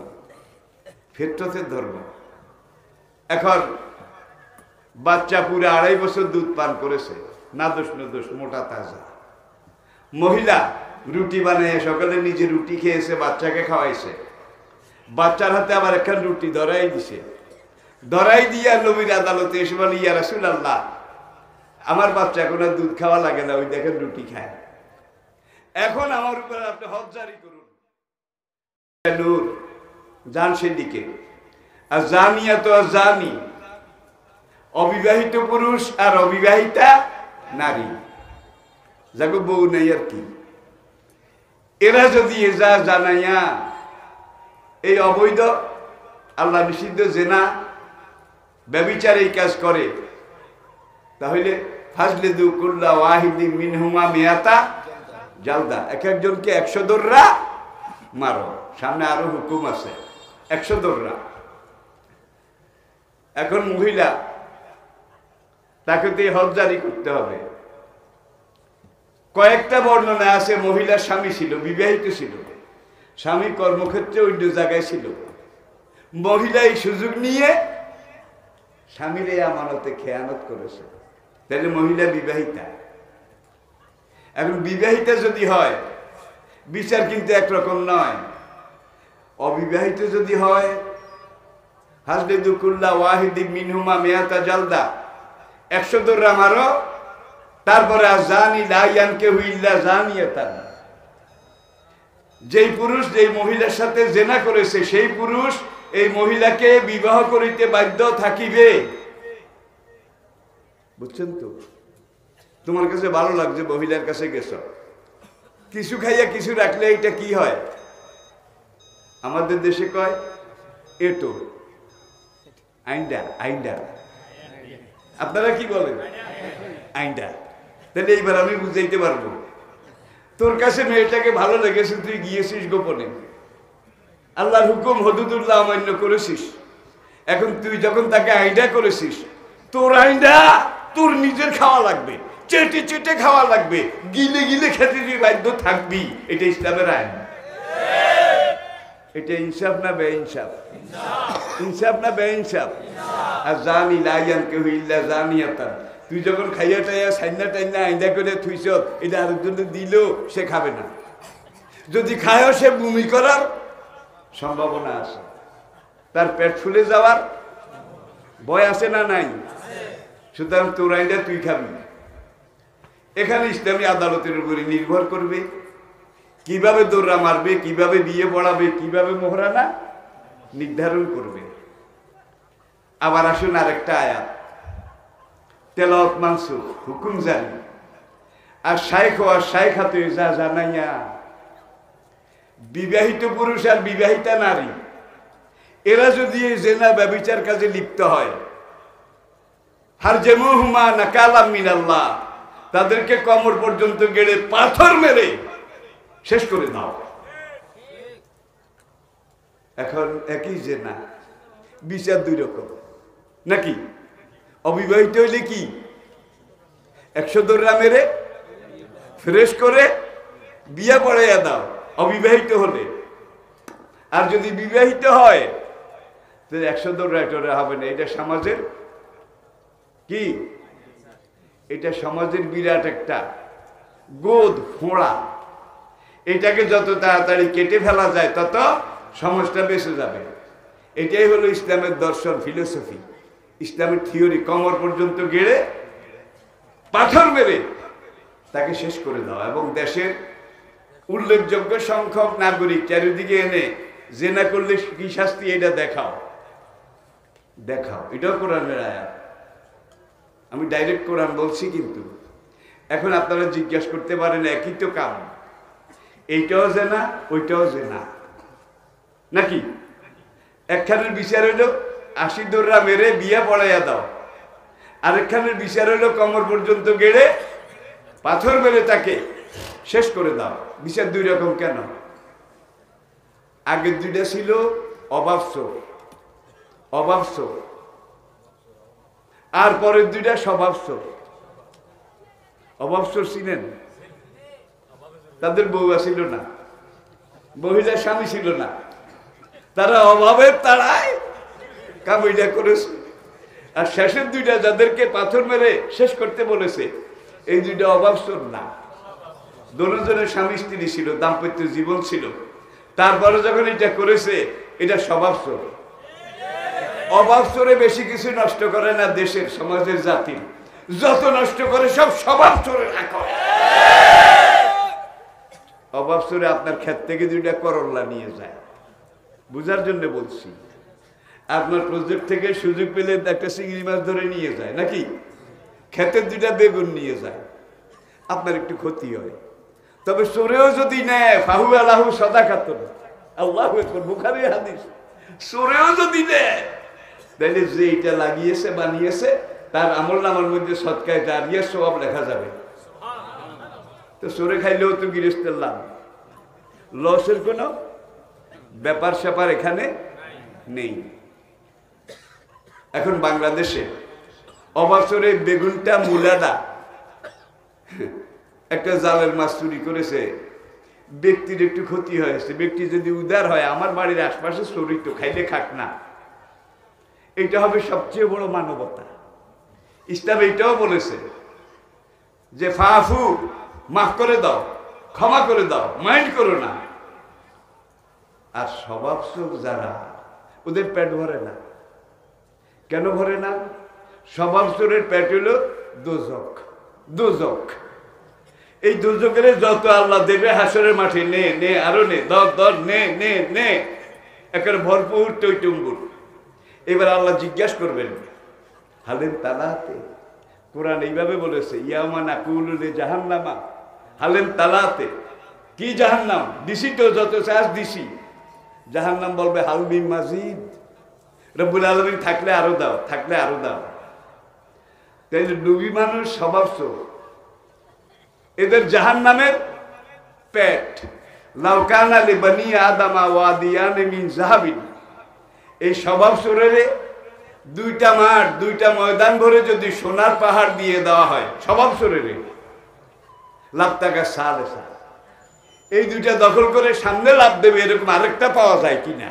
ফিতরতের ধর্ম। এখন বাচ্চা পুরো 2.5 বছর দুধ পান করেছে, না দোষ না দোষ, মোটা তাজা। মহিলা রুটি বানিয়ে সকালে নিজে রুটি খেয়েছে, বাচ্চাকে খাওয়াইছে, বাচ্চার হাতে আবার একখান রুটি ধরাই দিছে, ধরাই দিয়া নবীর আদালতে এসে বলে, ইয়া রাসূলুল্লাহ, আমার বাচ্চা এখন আর দুধ খাওয়া লাগে না, ওই দেখেন রুটি খায়, এখন আমার উপর আপনি হদ জারি করুন। নূর যান সেদিকে। আর জানিয়া তো জানি, অবিবাহিত পুরুষ আর অবিবাহিতা নারী, যাকে বউ নেই আর কি, এরা যদি এজা জানাইয়া এই অবৈধ আল্লাহ নিষিদ্ধ জেনা ব্যভিচার এই কাজ করে, তাহলে ফাজলিদু কুল্লা ওয়াহিদিন মিনহুমা মিয়াতা জালদা, এক একজনকে 100 দৌড়া মারো। সামনে আরো হুকুম আছে, 100 দৌড়া। এখন মহিলা, তাকে তো হদ জারি করতে হবে। কয়েকটা বর্ণনা আছে, মহিলার স্বামী ছিল, বিবাহিত ছিল, স্বামী কর্মক্ষেত্রে অন্য জায়গায় ছিল, মহিলা এই সুযোগ নিয়ে স্বামীর এই আমানতে খেয়ানত করেছে, তাহলে মহিলা বিবাহিতা। এখন বিবাহিতা যদি হয়, বিচার কিন্তু একরকম নয়। অবিবাহিত যদি হয়, হাজলিদু কুল্লা ওয়াহিদিন মিনহুমা মিয়াতা জালদা, 100 দৌড়া মারো। তারপরে আজানি লা ইয়ানকিহু ইল্লা জানিয়াতান, যেই পুরুষ যেই মহিলার সাথে জেনা করেছে, সেই পুরুষ এই মহিলাকে বিবাহ করিতে বাধ্য থাকিবে। বুঝছেন তো? তোমার কাছে ভালো লাগছে, মহিলার কাছে গেছ, কিছু খাইয়া কিছু রাখলে এটা কি হয়? আমাদের দেশে কয় এটো, আইন্ডা। আইন্ডা আপনারা কি বলেন? আইন্ডা। তাহলে এইবার আমি বুঝাইতে পারবো, তোর কাছে মেয়েটাকে ভালো লেগেছে, তুই গিয়েছিস গোপনে, আল্লাহর হুকুম হদুদুল্লাহ অমান্য করেছিস, এখন তুই যখন তাকে আইন্ডা করেছিস, তোর আইন্ডা তোর নিজের খাওয়া লাগবে, চেটে চেটে খাওয়া লাগবে, গিলে গিলে খেতে তুই বাধ্য থাকবি। এটা ইসলামের আইন। এটা ইনসাফ না বেইনসাফ? ইনসাফ না বেইনসাফ? আর জানি লা ইয়ানকিহু ইল্লা জানিয়াতান, তুই যখন খাইয়া টাইয়া সাইনা টাইনা আইন্দা করে থুইছ, এটা আরেকজন দিল, সে খাবে না। যদি খায়ও, সে বমি করার সম্ভাবনা আছে, তার পেট ফুলে যাওয়ার ভয় আছে না নাই? সুতরাং তোর আইনটা তুই খাবি। এখানে ইসলামী আদালতের উপরে নির্ভর করবে, কিভাবে দৌড়া মারবে, কিভাবে বিয়ে পড়াবে, কিভাবে মোহরানা নির্ধারণ করবে। আবার আসুন আরেকটা আয়াত, তেলাওয়াত মানসুখ, হুকুম জারি। আর শাইখ আর শাইখাতে যা জানাইয়া বিবাহিত পুরুষ আর বিবাহিতা নারী এরা যদি জেনা ব্যভিচার কাজে লিপ্ত হয়, হারজেমুহুমা নাকালাম মিনাল্লাহ, তাদেরকে কমর পর্যন্ত গেড়ে পাথর মেরে শেষ করে দাও। এখন একই জেনা, বিচার দুই রকম নাকি? অবিবাহিত হইলে কি 100 দৌড়া মেরে ফ্রেশ করে বিয়া পড়াইয়া দাও অবিবাহিত হলে। আর যদি বিবাহিত হয় তো 100 দৌড়া হবে না। এটা সমাজের কি? এটা সমাজের বিরাট একটা গোদ ফোঁড়া। এটাকে যত তাড়াতাড়ি কেটে ফেলা যায় তত সমাজটা বেঁচে যাবে। এটাই হলো ইসলামের দর্শন, ফিলোসফি, ইসলামের থিওরি। কমর পর্যন্ত গেড়ে পাথর মেরে তাকে শেষ করে দাও। এবং দেশের উল্লেখযোগ্য সংখ্যক নাগরিক চারিদিকে এনে জেনা করলে কি শাস্তি এটা দেখাও, দেখাও। এটাও কোরআনের আয়াত। আমি ডাইরেক্ট কোরআন বলছি। কিন্তু এখন আপনারা জিজ্ঞাসা করতে পারেন একই তো কাম, এইটাও জেনা ওইটাও জেনা নাকি? একখানের বিচার হইল 80 দৌড়া মেরে বিয়া পড়াইয়া দাও, আরেকখানের বিচার হইল কমর পর্যন্ত গেড়ে পাথর মেরে তাকে শেষ করে দাও। বিচার দুই রকম কেন? আগের দুইটা ছিল অবাবসর, অবাবসর, আর পরের দুইটা স্বভাবসর। অবাবসর ছিলেন, তাদের বউ ছিল না, মহিলার স্বামী ছিল না, তারা অভাবের তাড়ায় কামাইটা করেছে। আর শেষের দুইটা যাদেরকে পাথর মেরে শেষ করতে বলেছে, এই দুইটা অভাবসর না। দুজনের স্বামী স্ত্রী ছিল, দাম্পত্য জীবন ছিল। তারপরে যখন এটা করেছে, এটা স্বভাবসর। অভাবসরে বেশি কিছু নষ্ট করে না দেশের, সমাজের, জাতির। যত নষ্ট করে সব স্বভাবসরে রাখো। অভাবসরে আপনার ক্ষেত থেকে দুইটা করল্লা নিয়ে যায়, বুঝার জন্য বলছি। আপনার প্রজেক্ট থেকে সুযোগ পেলে একটা চিংড়ি মাছ ধরে নিয়ে যায় নাকি? ক্ষেতের দুইটা বেগুন নিয়ে যায়, আপনার একটু ক্ষতি হয়। তবে চোরেও যদি নেয়, ফাহু আলাহু সাদাকাতুন, আল্লাহু আকবার, বুখারী হাদিস। চোরেও যদি নেয়, তাহলে যে এটা লাগিয়েছে বানিয়েছে তার আমলনামার মধ্যে সদকায়ে জারিয়া সওয়াব লেখা যাবে। তো চোরে খাইলেও তো গৃহস্থের লাভ, লসের কোনো ব্যাপার স্যাপার এখানে নেই। এখন বাংলাদেশে অবসরে বেগুনটা, মূলাটা, একটা জালের মাছ চুরি করেছে, ব্যক্তির একটু ক্ষতি হয়েছে। ব্যক্তি যদি উদার হয়, আমার বাড়ির আশপাশে চুরি তো খাইলে খাক না, এটা হবে সবচেয়ে বড় মানবতা। ইসলাম এইটাও বলেছে যে ফাফু, মাফ করে দাও, ক্ষমা করে দাও, মাইন্ড করো না। আর স্বভাব চোখ যারা, ওদের পেট ভরে না। কেন ভরে না? স্বভাব চোরের পেট হইল দোজক, দোজক। এই দোজকের যত আল্লাহ দেবে হাসরের মাঠে, নে নে আরো নে, দর দর, নে নে নে, একেবারে ভরপুর টইটুম্বুর। এবার আল্লাহ জিজ্ঞাসা করবেন, হালেন তালাতে। কোরআন এইভাবে বলেছে, ইয়ামা নাকুলু লিজাহান্নামা হালেন তালাতে। কি জাহান্নাম? দিছি তো, যত চাষ দিছি। জাহান্নাম বলবে হাল মিন মাজিদ, রব্বুল আলামিন থাকলে আরো দাও, থাকলে আরো দাও। তাই নবী মানুষ স্বভাব চোর, এদের জাহান্নামের পেট। লাউ কানা লিবানি আদামা ওয়াদিয়ান মিন যাহাবিন, এই স্বভাব চোরের দুইটা মাঠ, দুইটা ময়দান ভরে যদি সোনার পাহাড় দিয়ে দেওয়া হয় স্বভাব চোরের, লাভ টাকা সাড়ে সাত, এই দুইটা দখল করে সামনে লাভ দেবে, এরকম আরেকটা পাওয়া যায় কিনা?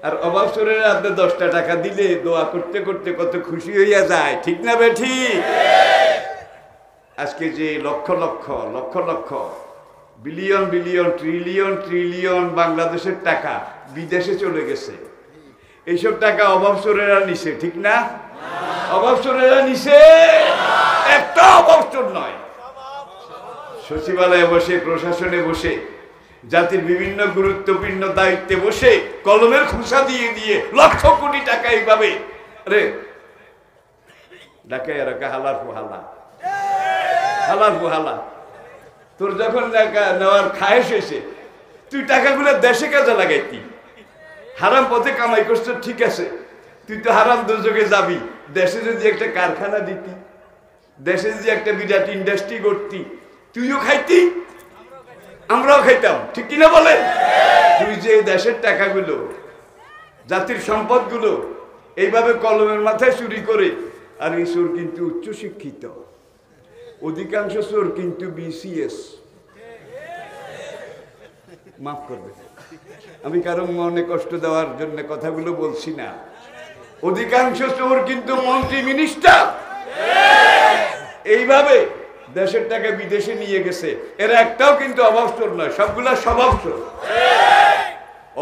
আর অভাব চোরের হাতে 10টা টাকা দিলে দোয়া করতে করতে কত খুশি হইয়া যায়, ঠিক না বেঠি? আজকে যে lakh lakh lakh lakh billion billion trillion trillion বাংলাদেশের টাকা বিদেশে চলে গেছে, এইসব টাকা অভাব চোরেরা নিছে, ঠিক না? অভাব চোরেরা নিছে, একটা অভাব চোর নয়। সচিবালয়ে বসে, প্রশাসনে বসে, জাতির বিভিন্ন গুরুত্বপূর্ণ দায়িত্বে বসে কলমের খোসা দিয়ে দিয়ে লক্ষ কোটি টাকা এইভাবে, আরে ডাকে এরকা হালার পোহালা, হালার পোহালা। তোর যখন নেওয়ার খায়েশ এসে তুই টাকাগুলো দেশে কাজে লাগাইতি, হারাম পথে কামাই করছো ঠিক আছে, তুই তো হারাম দুর্যোগে যাবি। দেশে যদি একটা কারখানা দিতি, দেশে যদি একটা বিরাট ইন্ডাস্ট্রি করতি, তুইও খাইতি, আমরাও খাইতাম, ঠিক কিনা বলেন? তুই যে দেশের টাকাগুলো, জাতির সম্পদগুলো এইভাবে কলমের মাথায় চুরি করে, আর এই চোর কিন্তু উচ্চশিক্ষিত, অধিকাংশ চোর কিন্তু বিসিএস। মাফ করবে, আমি কারো মনে কষ্ট দেওয়ার জন্য কথাগুলো বলছি না। অধিকাংশ চোর কিন্তু মন্ত্রী, মিনিস্টার, এইভাবে দেশের টাকা বিদেশে নিয়ে গেছে। এরা একটাও কিন্তু অভাব চোর নয়, সবগুলা স্বভাব চোর।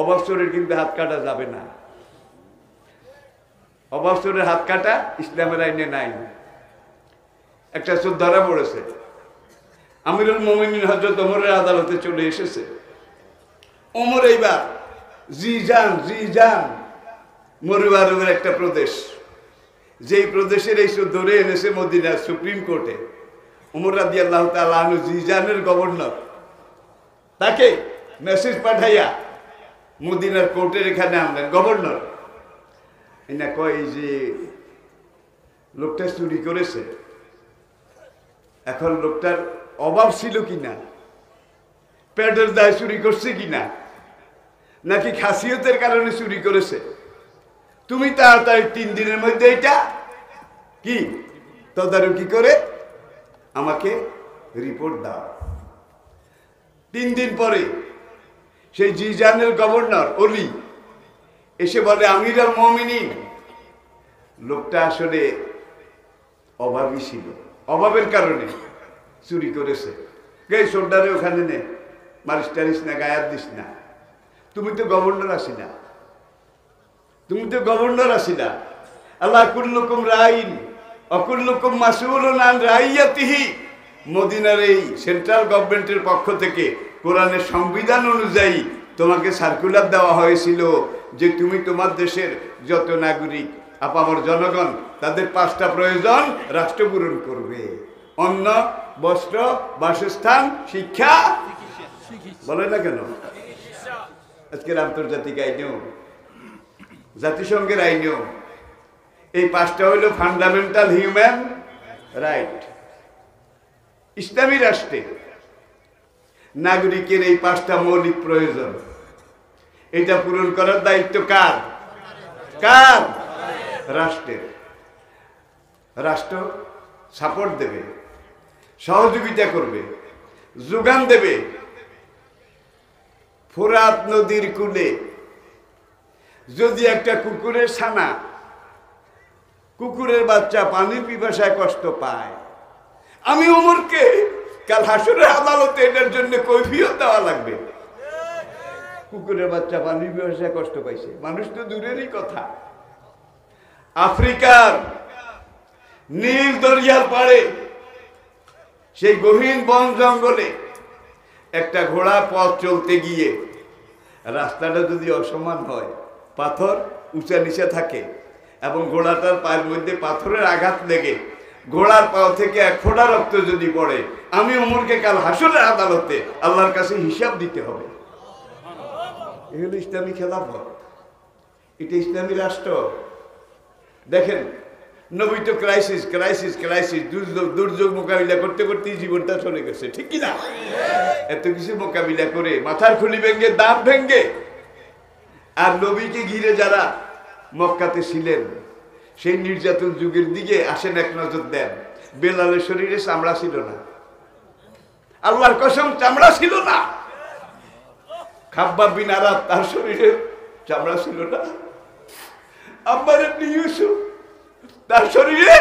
অভাব চোরের কিন্তু হাত কাটা যাবে না। অভাব চোরের হাত কাটা ইসলামের আইনে নাই। একটা চোর ধরা পড়েছে, আমিরুল মোমিনিন হযরত ওমরের আদালতে চলে এসেছে। ওমর এইবার জিজান মরুয়া আরবের একটা প্রদেশ, যেই প্রদেশের এই চোর ধরে এনেছে মদিনার সুপ্রিম কোর্টে। ওমর রাদিয়াল্লাহু তাআলা আনহু জিজানের গভর্নর, তাকে মেসেজ পাঠাইয়া মদিনার কোর্টের এখানে আনলেন। গভর্নর এনা কয় যে লোকটা চুরি করেছে, এখন লোকটার অভাব ছিল কিনা, পেটের দায় চুরি করছে কিনা, নাকি খাসিয়তের কারণে চুরি করেছে, তুমি তাড়াতাড়ি 3 দিনের মধ্যে এটা কি তদারকি করে আমাকে রিপোর্ট দাও। 3 দিন পরে সেই জিজানের গভর্নর অলি এসে বলে, আমিরুল মোমিনিন, লোকটা আসলে অভাবী ছিল, অভাবের কারণে চুরি করেছে। গাই সোল্ডারে ওখানে নে, মারিস টারিস না, গায়ার দিস না, তুমি তো গভর্নর আসি না, তুমি তো গভর্নর আসি না। আল্লাহ কুল্লুকুম রাইন অকুল্লুকুম মাসউলুন আন রাইয়াতিহি। মদিনার এই সেন্ট্রাল গভর্নমেন্টের পক্ষ থেকে কোরআনের সংবিধান অনুযায়ী তোমাকে সার্কুলার দেওয়া হয়েছিল যে তুমি তোমার দেশের যত নাগরিক, আপামর জনগণ, তাদের 5টা প্রয়োজন রাষ্ট্র পূরণ করবে: অন্ন, বস্ত্র, বাসস্থান, শিক্ষা। বলে না কেন? আজকের আন্তর্জাতিক আইনেও, জাতিসংঘের আইনেও এই 5টা হইল ফান্ডামেন্টাল হিউম্যান রাইট। ইসলামী রাষ্ট্রে নাগরিকের এই 5টা মৌলিক প্রয়োজন, এটা পূরণ করার দায়িত্ব কার? কার? রাষ্ট্রের। রাষ্ট্র সাপোর্ট দেবে, সহযোগিতা করবে, যোগান দেবে। ফোরাত নদীর কূলে যদি একটা কুকুরের ছানা, কুকুরের বাচ্চা পানির পিপাসায় কষ্ট পায়, আমি ওমরকে কাল হাসরের আদালতে এটার জন্য কৈফিয়ত দেওয়া লাগবে। কুকুরের বাচ্চা পানির পিপাসায় কষ্ট পাইছে, মানুষ তো দূরেরই কথা। আফ্রিকার নীল দরিয়ার পাড়ে সেই গহীন বন জঙ্গলে একটা ঘোড়া পথ চলতে গিয়ে রাস্তাটা যদি অসমান হয়, পাথর উঁচা নিচে থাকে এবং ঘোড়াটার পায়ের মধ্যে পাথরের আঘাত লেগে ঘোড়ার পাও থেকে 1 ফোঁটা রক্ত যদি পড়ে, আমি ওমরকে কাল হাসরের আদালতে আল্লাহর কাছে হিসাব দিতে হবে। এ হলো ইসলামী খেলাফত, এটা ইসলামী রাষ্ট্র। দেখেন, নবী তো ক্রাইসিস ক্রাইসিস ক্রাইসিস দুর্যোগ মোকাবিলা করতে করতেই জীবনটা চলে গেছে, ঠিক কিনা? এত কিছু মোকাবিলা করে মাথার খুলি ভেঙ্গে, দাঁত ভেঙ্গে, আর নবীকে ঘিরে যারা মক্কাতে ছিলেন সেই নির্যাতন যুগের দিকে আসেন, এক নজর দেন। বেলালের শরীরে চামড়া ছিল না, আল্লাহর কসম চামড়া ছিল না। খাব্বাব বিন আরাদ, তার শরীরে চামড়া ছিল না। আম্মার ইবনে ইউসুফ, তার শরীরে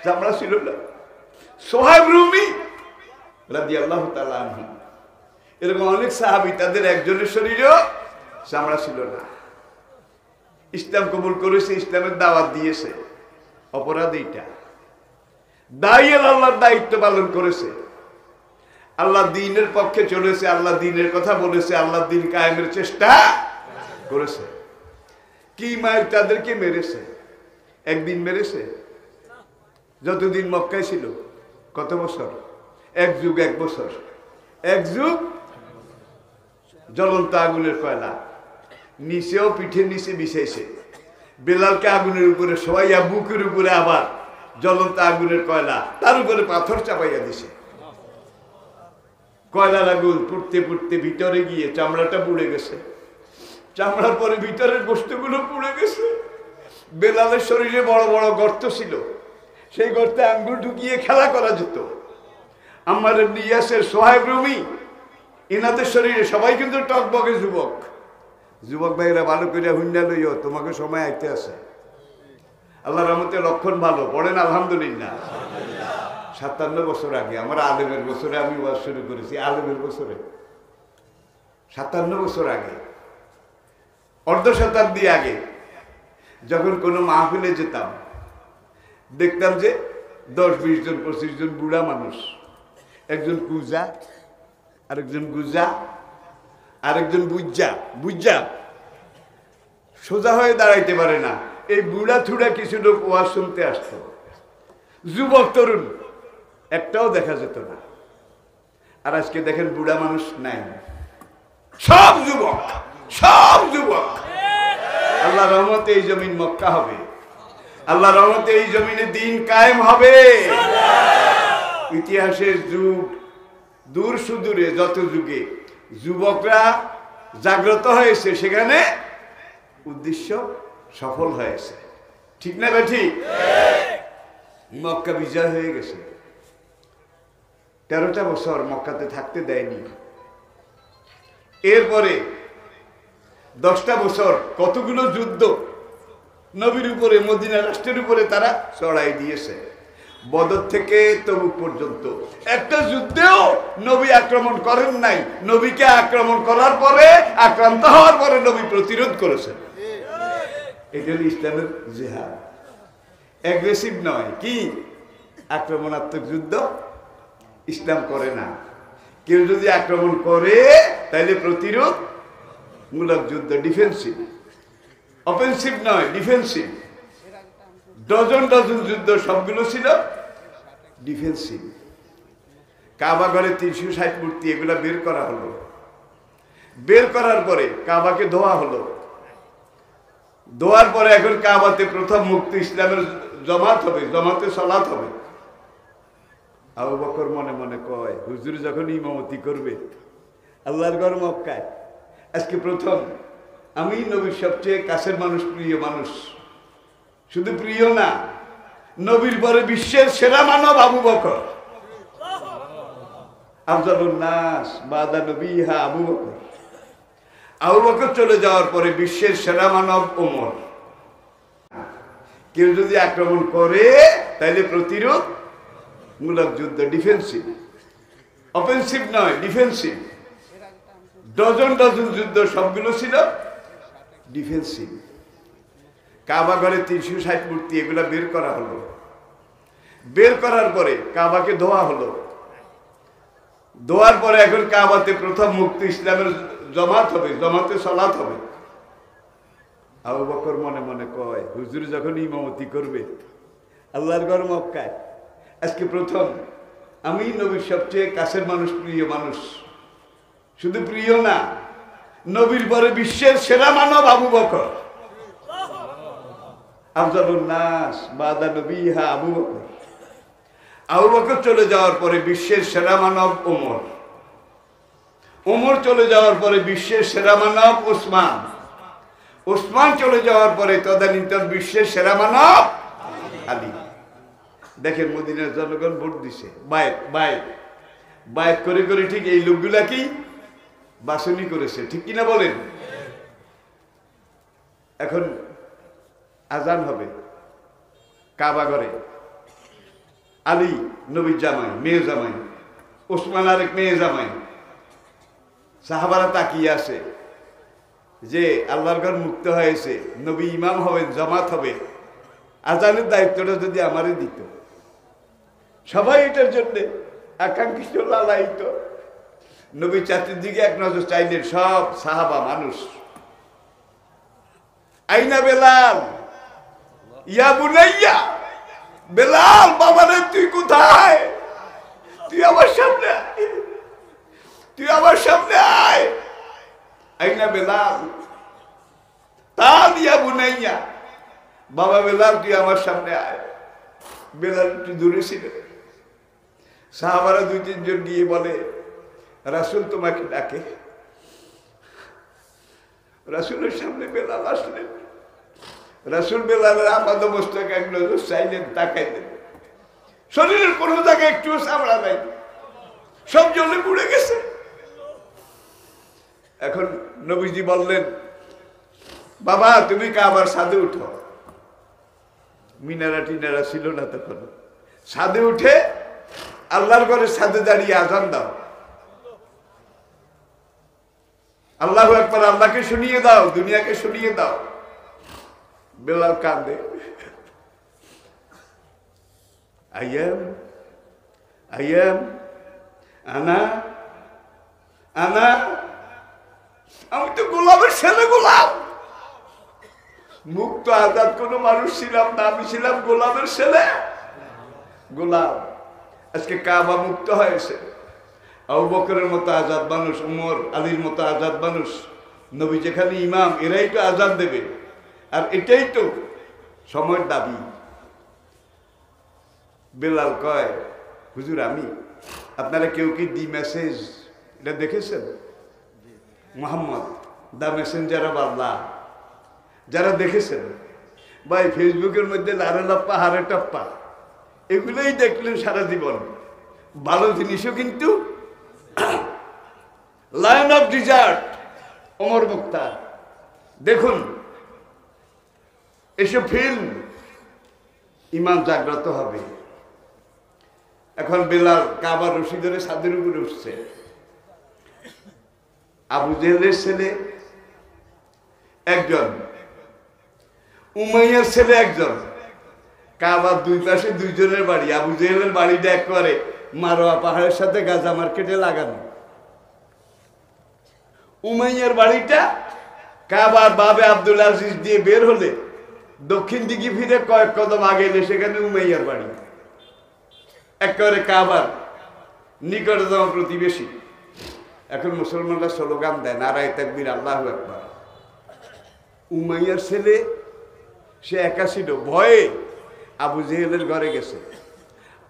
চামড়া ছিল না। সোহাইব রুমি রাদিয়াল্লাহু তাআলা আনহু, এরকম অনেক সাহাবী, তাদের একজনের শরীরেও চামড়া ছিল না। ইসলাম কবুল করেছে, ইসলামের দাওয়াত দিয়েছে, অপরাধ এইটা। দাইয়ের আল্লাহর দায়িত্ব পালন করেছে, আল্লাহ দ্বীনের পক্ষে চলেছে, আল্লাহ দ্বীনের কথা বলেছে, আল্লাহ দ্বীন কায়েমের চেষ্টা করেছে। কি মায়ের তাদেরকে মেরেছে? একদিন মেরেছে? যতদিন মক্কায় ছিল, কত বছর? এক যুগ, এক বছর, এক যুগ। জ্বলন্ত আগুনের কয়লা, নিচেও পিঠের নিচে বিছাইছে। বেলালকে আগুনের উপরে শোয়াইয়া বুকের উপরে আবার জ্বলন্ত আগুনের কয়লা, তার উপরে পাথর চাপাইয়া দিছে। কয়লার আগুন পুড়তে পুড়তে ভিতরে গিয়ে চামড়াটা পুড়ে গেছে। চামড়ার পরে ভিতরের বস্তুগুলো পুড়ে গেছে। বেলালের শরীরে বড় বড় গর্ত ছিল, সেই গর্তে আঙ্গুল ঢুকিয়ে খেলা করা যেত। আম্মার ইবনে ইয়াসের, সোহাইব রুমি, এনাদের শরীরে সবাই কিন্তু টকবকে যুবক। যুবক ভাইরা ভালো করে হুন্ডা লইও, তোমাকে সময় আইতে আছে। আল্লাহ রহমতে লক্ষণ ভালো, পড়েন আলহামদুলিল্লাহ। 57 বছর আগে, আমার আলেমের বছরে আমি ওয়াজ শুরু করেছি। আলেমের বছরে 57 বছর আগে, অর্ধ শতাব্দী আগে, যখন কোনো মাহফিলে যেতাম, দেখতাম যে 10-20 জন 25 জন বুড়া মানুষ, একজন কুজা, আরেকজন গুজা, আরেকজন বুজ্জা। বুজ্জা সোজা হয়ে দাঁড়াইতে পারে না, এই বুড়া থুড়া কিছু লোক ওয়াজ শুনতে আসতো। যুবক তরুণ একটাও দেখা যেত না। আর আজকে দেখেন বুড়া মানুষ নাই, সব যুবক, সব যুবক। আল্লাহ রহমতে এই জমিন মক্কা হবে, আল্লাহ রহমতে এই জমিনে দিন কায়েম হবে। ইতিহাসের যুগ দূর সুদূরে, যত যুগে যুবকরা জাগ্রত হয়েছে, সেখানে উদ্দেশ্য সফল হয়েছে। ঠিক না বেঠি? মক্কা বিজয় হয়ে গেছে। 13টা বছর মক্কাতে থাকতে দেয়নি। এরপরে 10টা বছর কতগুলো যুদ্ধ নবীর উপরে, মদিনা রাষ্ট্রের উপরে তারা চড়াই দিয়েছে। বদর থেকে তবুক পর্যন্ত একটা যুদ্ধেও নবী আক্রমণ করেন নাই। নবীকে আক্রমণ করার পরে, আক্রান্ত হওয়ার পরে নবী প্রতিরোধ করেছেন। এটা হল ইসলামের জিহাদ। অ্যাগ্রেসিভ নয়, কি আক্রমণাত্মক যুদ্ধ ইসলাম করে না। কেউ যদি আক্রমণ করে তাহলে প্রতিরোধ মূলক যুদ্ধ, ডিফেন্সিভ। অফেন্সিভ নয়, ডিফেন্সিভ। ডজন ডজন যুদ্ধ সবগুলো ছিল ডিফেন্সিভ। কাবা ঘরে 360 মূর্তি, এগুলা বের করা হলো। বের করার পরে কাবাকে ধোয়া হলো। ধোয়ার পরে এখন কাবাতে প্রথম মুক্তি ইসলামের জমাত হবে, জমাতে সালাত হবে। আবু বকর মনে মনে কয়, হুজুর যখন ইমামতি করবে আল্লাহর ঘর মক্কায়, আজকে প্রথম আমি নবীর সবচেয়ে কাছের মানুষ, প্রিয় মানুষ। শুধু প্রিয় না, নবীর পরে বিশ্বের সেরা মানব আবু বকর। আফজালুন নাস বাদা নবিহা আবু বকর। আবু বকর চলে যাওয়ার পরে বিশ্বের সেরা মানব ওমর। কেউ যদি আক্রমণ করে তাহলে প্রতিরোধ মূলক যুদ্ধ, ডিফেন্সিভ। অফেন্সিভ নয়, ডিফেন্সিভ। ডজন ডজন যুদ্ধ সবগুলো ছিল ডিফেন্সিভ। কাবা ঘরে 360 মূর্তি, এগুলা বের করা হলো। বের করার পরে কাবাকে ধোয়া হলো। ধোয়ার পরে এখন কাবাতে প্রথম মুক্তি ইসলামের জমাত হবে, জমাতে সালাত হবে। আবু বকর মনে মনে কয়, হুজুর যখন ইমামতি করবে আল্লাহর ঘর মক্কায়, আজকে প্রথম আমি নবীর সবচেয়ে কাছের মানুষ, প্রিয় মানুষ। শুধু প্রিয় না, নবীর পরে বিশ্বের সেরা মানব আবু বকর। আফজালুন নাস বাদা নবিহা আবু বকর। আবু বকর চলে যাওয়ার পরে বিশ্বের সেরা মানব ওমর। ওমর চলে যাওয়ার পরে বিশ্বের সেরা মানব ওসমান। ওসমান চলে যাওয়ার পরে তদানীন্তন বিশ্বের সেরা মানব আলী। দেখেন মদিনার জনগণ ভোট দিছে, বায়েত বায়েত বায়েত করে করে ঠিক এই লোকগুলাকেই বাছনি করেছে। ঠিক কিনা বলেন? এখন আজান হবে কাবা ঘরে। আলী নবীর জামাই, মেয়ে জামাই, ওসমান আরেক মেয়ে জামাই। সাহাবারা তাকিয়ে আছে যে আল্লাহর ঘর মুক্ত হয়েছে, নবী ইমাম হবেন, জামাত হবে, আজানের দায়িত্বটা যদি আমারই দিত। সবাই এটার জন্য আকাঙ্ক্ষিত, লালায়িত। নবী চারটির দিকে এক নজর চাইলেন, সব সাহাবা মানুষ। আইনা বেলাল, ইয়া বুনাইয়া, বেলাল বাবা কোথায়? তুই আমার সামনে আয়, তুই আমার সামনে আয়। আইনা বেলাল, তা দিয়া বুনাইয়া, বাবা বেলাল তুই আমার সামনে আয়। বেলাল একটু দূরে ছিল। সাহাবারা 2-3 জন গিয়ে বলে, রাসূল তোমাকে ডাকে। রাসূলের সামনে বেলাল আসলেন। রাসূল বেলালের আপাদ মস্তক এক নজর চাইলেন, তাকাইলেন। শরীরের কোনো জায়গায় একটু চামড়া নাই, সব জ্বলে পুড়ে গেছে। এখন নবীজি বললেন, বাবা তুমি কাবার ছাদে উঠো। মিনারা টিনারা ছিল না তখন। ছাদে উঠে আল্লাহর ঘরে ছাদে দাঁড়িয়ে আজান দাও, আল্লাহু আকবার, আল্লাহকে শুনিয়ে দাও, দুনিয়াকে শুনিয়ে দাও। বেলাল কাঁদে, আইয়াম আইয়াম আনা আনা, আমি তো গোলামের ছেলে, গোলাম, মুক্ত আজাদ কোনো মানুষ ছিলাম না, আমি ছিলাম গোলামের ছেলে, গোলাম। আজকে কাবা মুক্ত হয়েছে। আবু বকরের মতো আজাদ মানুষ, উমর আলীর মতো আজাদ মানুষ, নবী যেখানে ইমাম, এরাই তো আজাদ দেবে। আর এটাই তো সময়ের দাবি। বেলাল কয়, হুজুর আমি, আপনারা কেউ কি দি মেসেজ এটা দেখেছেন? মুহাম্মদ দা মেসেঞ্জার অফ আল্লাহ, যারা দেখেছেন ভাই, ফেসবুকের মধ্যে লারে লাপ্পা হারে টাপ্পা এগুলোই দেখলেন সারা জীবন। ভালো জিনিসও কিন্তু, লায়ন অফ ডিজার্ট ওমর মুখতার, দেখুন এসব ফিল্ম, ইমান জাগ্রত হবে। এখন বেলাল কাবার রশি ধরে ছাদের উপরে উঠছে। আবু জেহেলের ছেলে একজন, উমাইয়ার ছেলে একজন। কাবার দুই পাশে দুইজনের বাড়ি। আবু জেহেলের বাড়িটা একবারে মারোয়া পাহাড়ের সাথে গাজা মার্কেটে লাগানো। উমাইয়ার বাড়িটা কাবার বাবে আব্দুল আজিজ দিয়ে বের হলে দক্ষিণ দিকে ফিরে কয়েক কদম আগে এলে সেখানে উমাইয়ার বাড়ি, একেবারে কাবার নিকটতম প্রতিবেশী। এখন মুসলমানরা স্লোগান দেয়, নারায়ে তাকবীর, আল্লাহু আকবার। উমাইয়ার ছেলে সে একা ছিল, ভয়ে আবু জেহেলের ঘরে গেছে।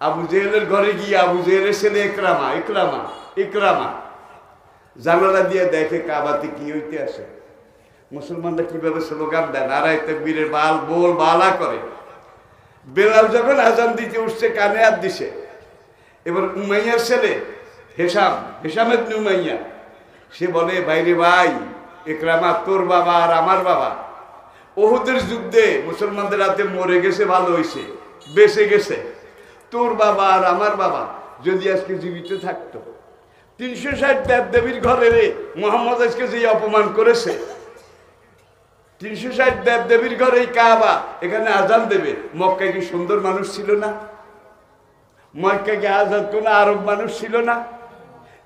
আবু জেহেলের ঘরে গিয়ে আবু জেহেলের ছেলে ইকরামা জানালা দিয়ে দেখে কাবাতে কি হইতে আসে। মুসলমানরা কিভাবে স্লোগান দেয়, নারায়ে তাকবীরের বাল বোল বালা করে। বেলাল যখন আজান দিতে উঠছে, কানে হাত দিছে। এবার উমাইয়ার ছেলে হেশাম ইবনে উমাইয়া, সে বলে, বাইরে ভাই ইকরামা, তোর বাবা আর আমার বাবা উহুদের যুদ্ধে মুসলমানদের হাতে মরে গেছে, ভালো হয়েছে, বেঁচে গেছে। তোর বাবা আর আমার বাবা যদি আজকে জীবিত থাকতো, 360 দেবদেবীর ঘরে রে মুহাম্মদ আজকে যে অপমান করেছে, 360 দেবদেবীর ঘরে এই কাবা, এখানে আজান দেবে। মক্কায় কি সুন্দর মানুষ ছিল না? মক্কায় কি আজাদ কোন আরব মানুষ ছিল না?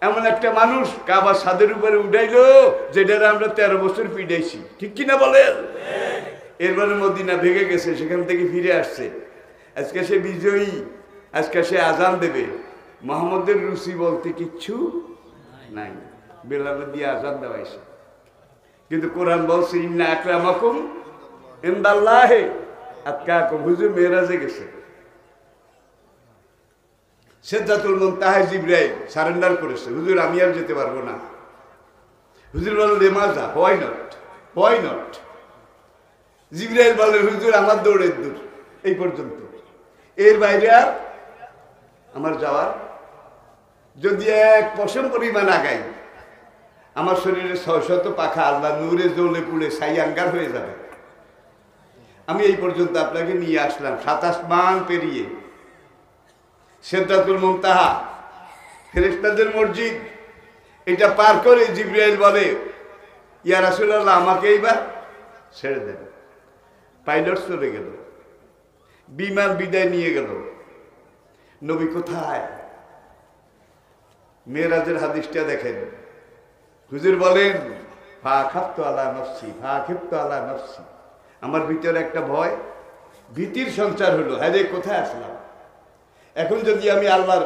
এমন একটা মানুষ কাবা ছাদের উপরে উঠাইলো, যেটা আমরা 13 বছর পিটাইছি, ঠিক কিনা বলেন? এরপরে মদিনা ভেঙে গেছে, সেখান থেকে ফিরে আসছে। আজকে সে বিজয়ী, আজকে সে আজান দেবে। মুহাম্মদের রুচি বলতে কিচ্ছু নাই, বেলাল দিয়ে আজান দেওয়াইছে। কিন্তু কোরআন বলছে, ইন্না আকরামাকুম ইনদাল্লাহি আতকাকুম। হুজুর মেরাজে গেছে, সিদরাতুল মুনতাহায় জিবরাইল সারেন্ডার করেছে, হুজুর আমি আর যেতে পারবো না। হুজুর বললেন, লেমাজা, হোয়াই নট। জিবরাইল বললেন, হুজুর আমার দৌড়ের দূর, এই পর্যন্ত, এর বাইরে আর আমার যাওয়ার, যদি 1 পশম পরিমাণ আগাই, আমার শরীরে 600 পাখা আল্লাহ নূরে জ্বলে পুড়ে ছাই আঙ্গার হয়ে যাবে। আমি এই পর্যন্ত আপনাকে নিয়ে আসলাম, 7 আসমান পেরিয়ে, সিদরাতুল মুনতাহা, ফেরেশতাদের মসজিদ, এটা পার করে জিবরাইল বলে, ইয়া রাসূলুল্লাহ আমাকে এইবার ছেড়ে দেন। পাইলট চলে গেল, বিমান বিদায় নিয়ে গেল। নবী কোথায়? মেরাজের হাদিসটা দেখেন। হুজুর বলেন, ফাখাফতু আলা নফসি, আমার ভিতরে একটা ভয়, ভীতির সঞ্চার হলো। হ্যাঁ রে, কোথায় আসলাম? এখন যদি আমি আল্লাহর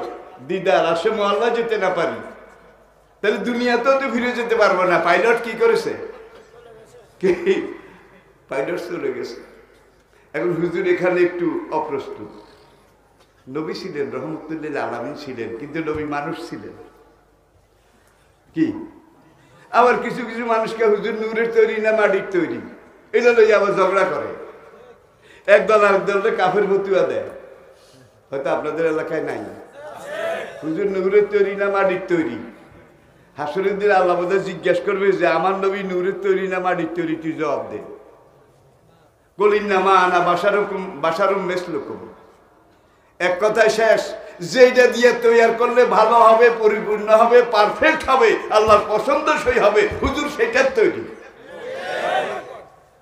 দিদার আসে আল্লাহ যেতে না পারি, তাহলে দুনিয়াতেও তো ফিরে যেতে পারবো না। পাইলট কি করেছে? পাইলট চলে গেছে। এখন হুজুর এখানে একটু অপ্রস্তুত। নবী ছিলেন, রহমতুল্লিল আলামিন ছিলেন, কিন্তু নবী মানুষ ছিলেন কি? আবার কিছু কিছু মানুষকে হুজুর নূরের তৈরি না মাটির তৈরি, এটা লইয়া আবার ঝগড়া করে। একদল আরেক দলকে কাফের ফতুয়া দেয়। হয়তো আপনাদের এলাকায় নাই। হুজুর নূরের তৈরি না মাটির তৈরি? হাসরের দিন আল্লাহ বোধহয় জিজ্ঞাসা করবে যে আমার নবী নূরের তৈরি না মাটির তৈরি, তুই জবাব দে। বলিন না মা আনা বাসারুম মেসলুকুম। এক কথায় শেষ। যেটা দিয়ে তৈরি করলে ভালো হবে, পরিপূর্ণ হবে, পারফেক্ট হবে, আল্লাহর পছন্দসই হবে, হুজুর সেটার তৈরি।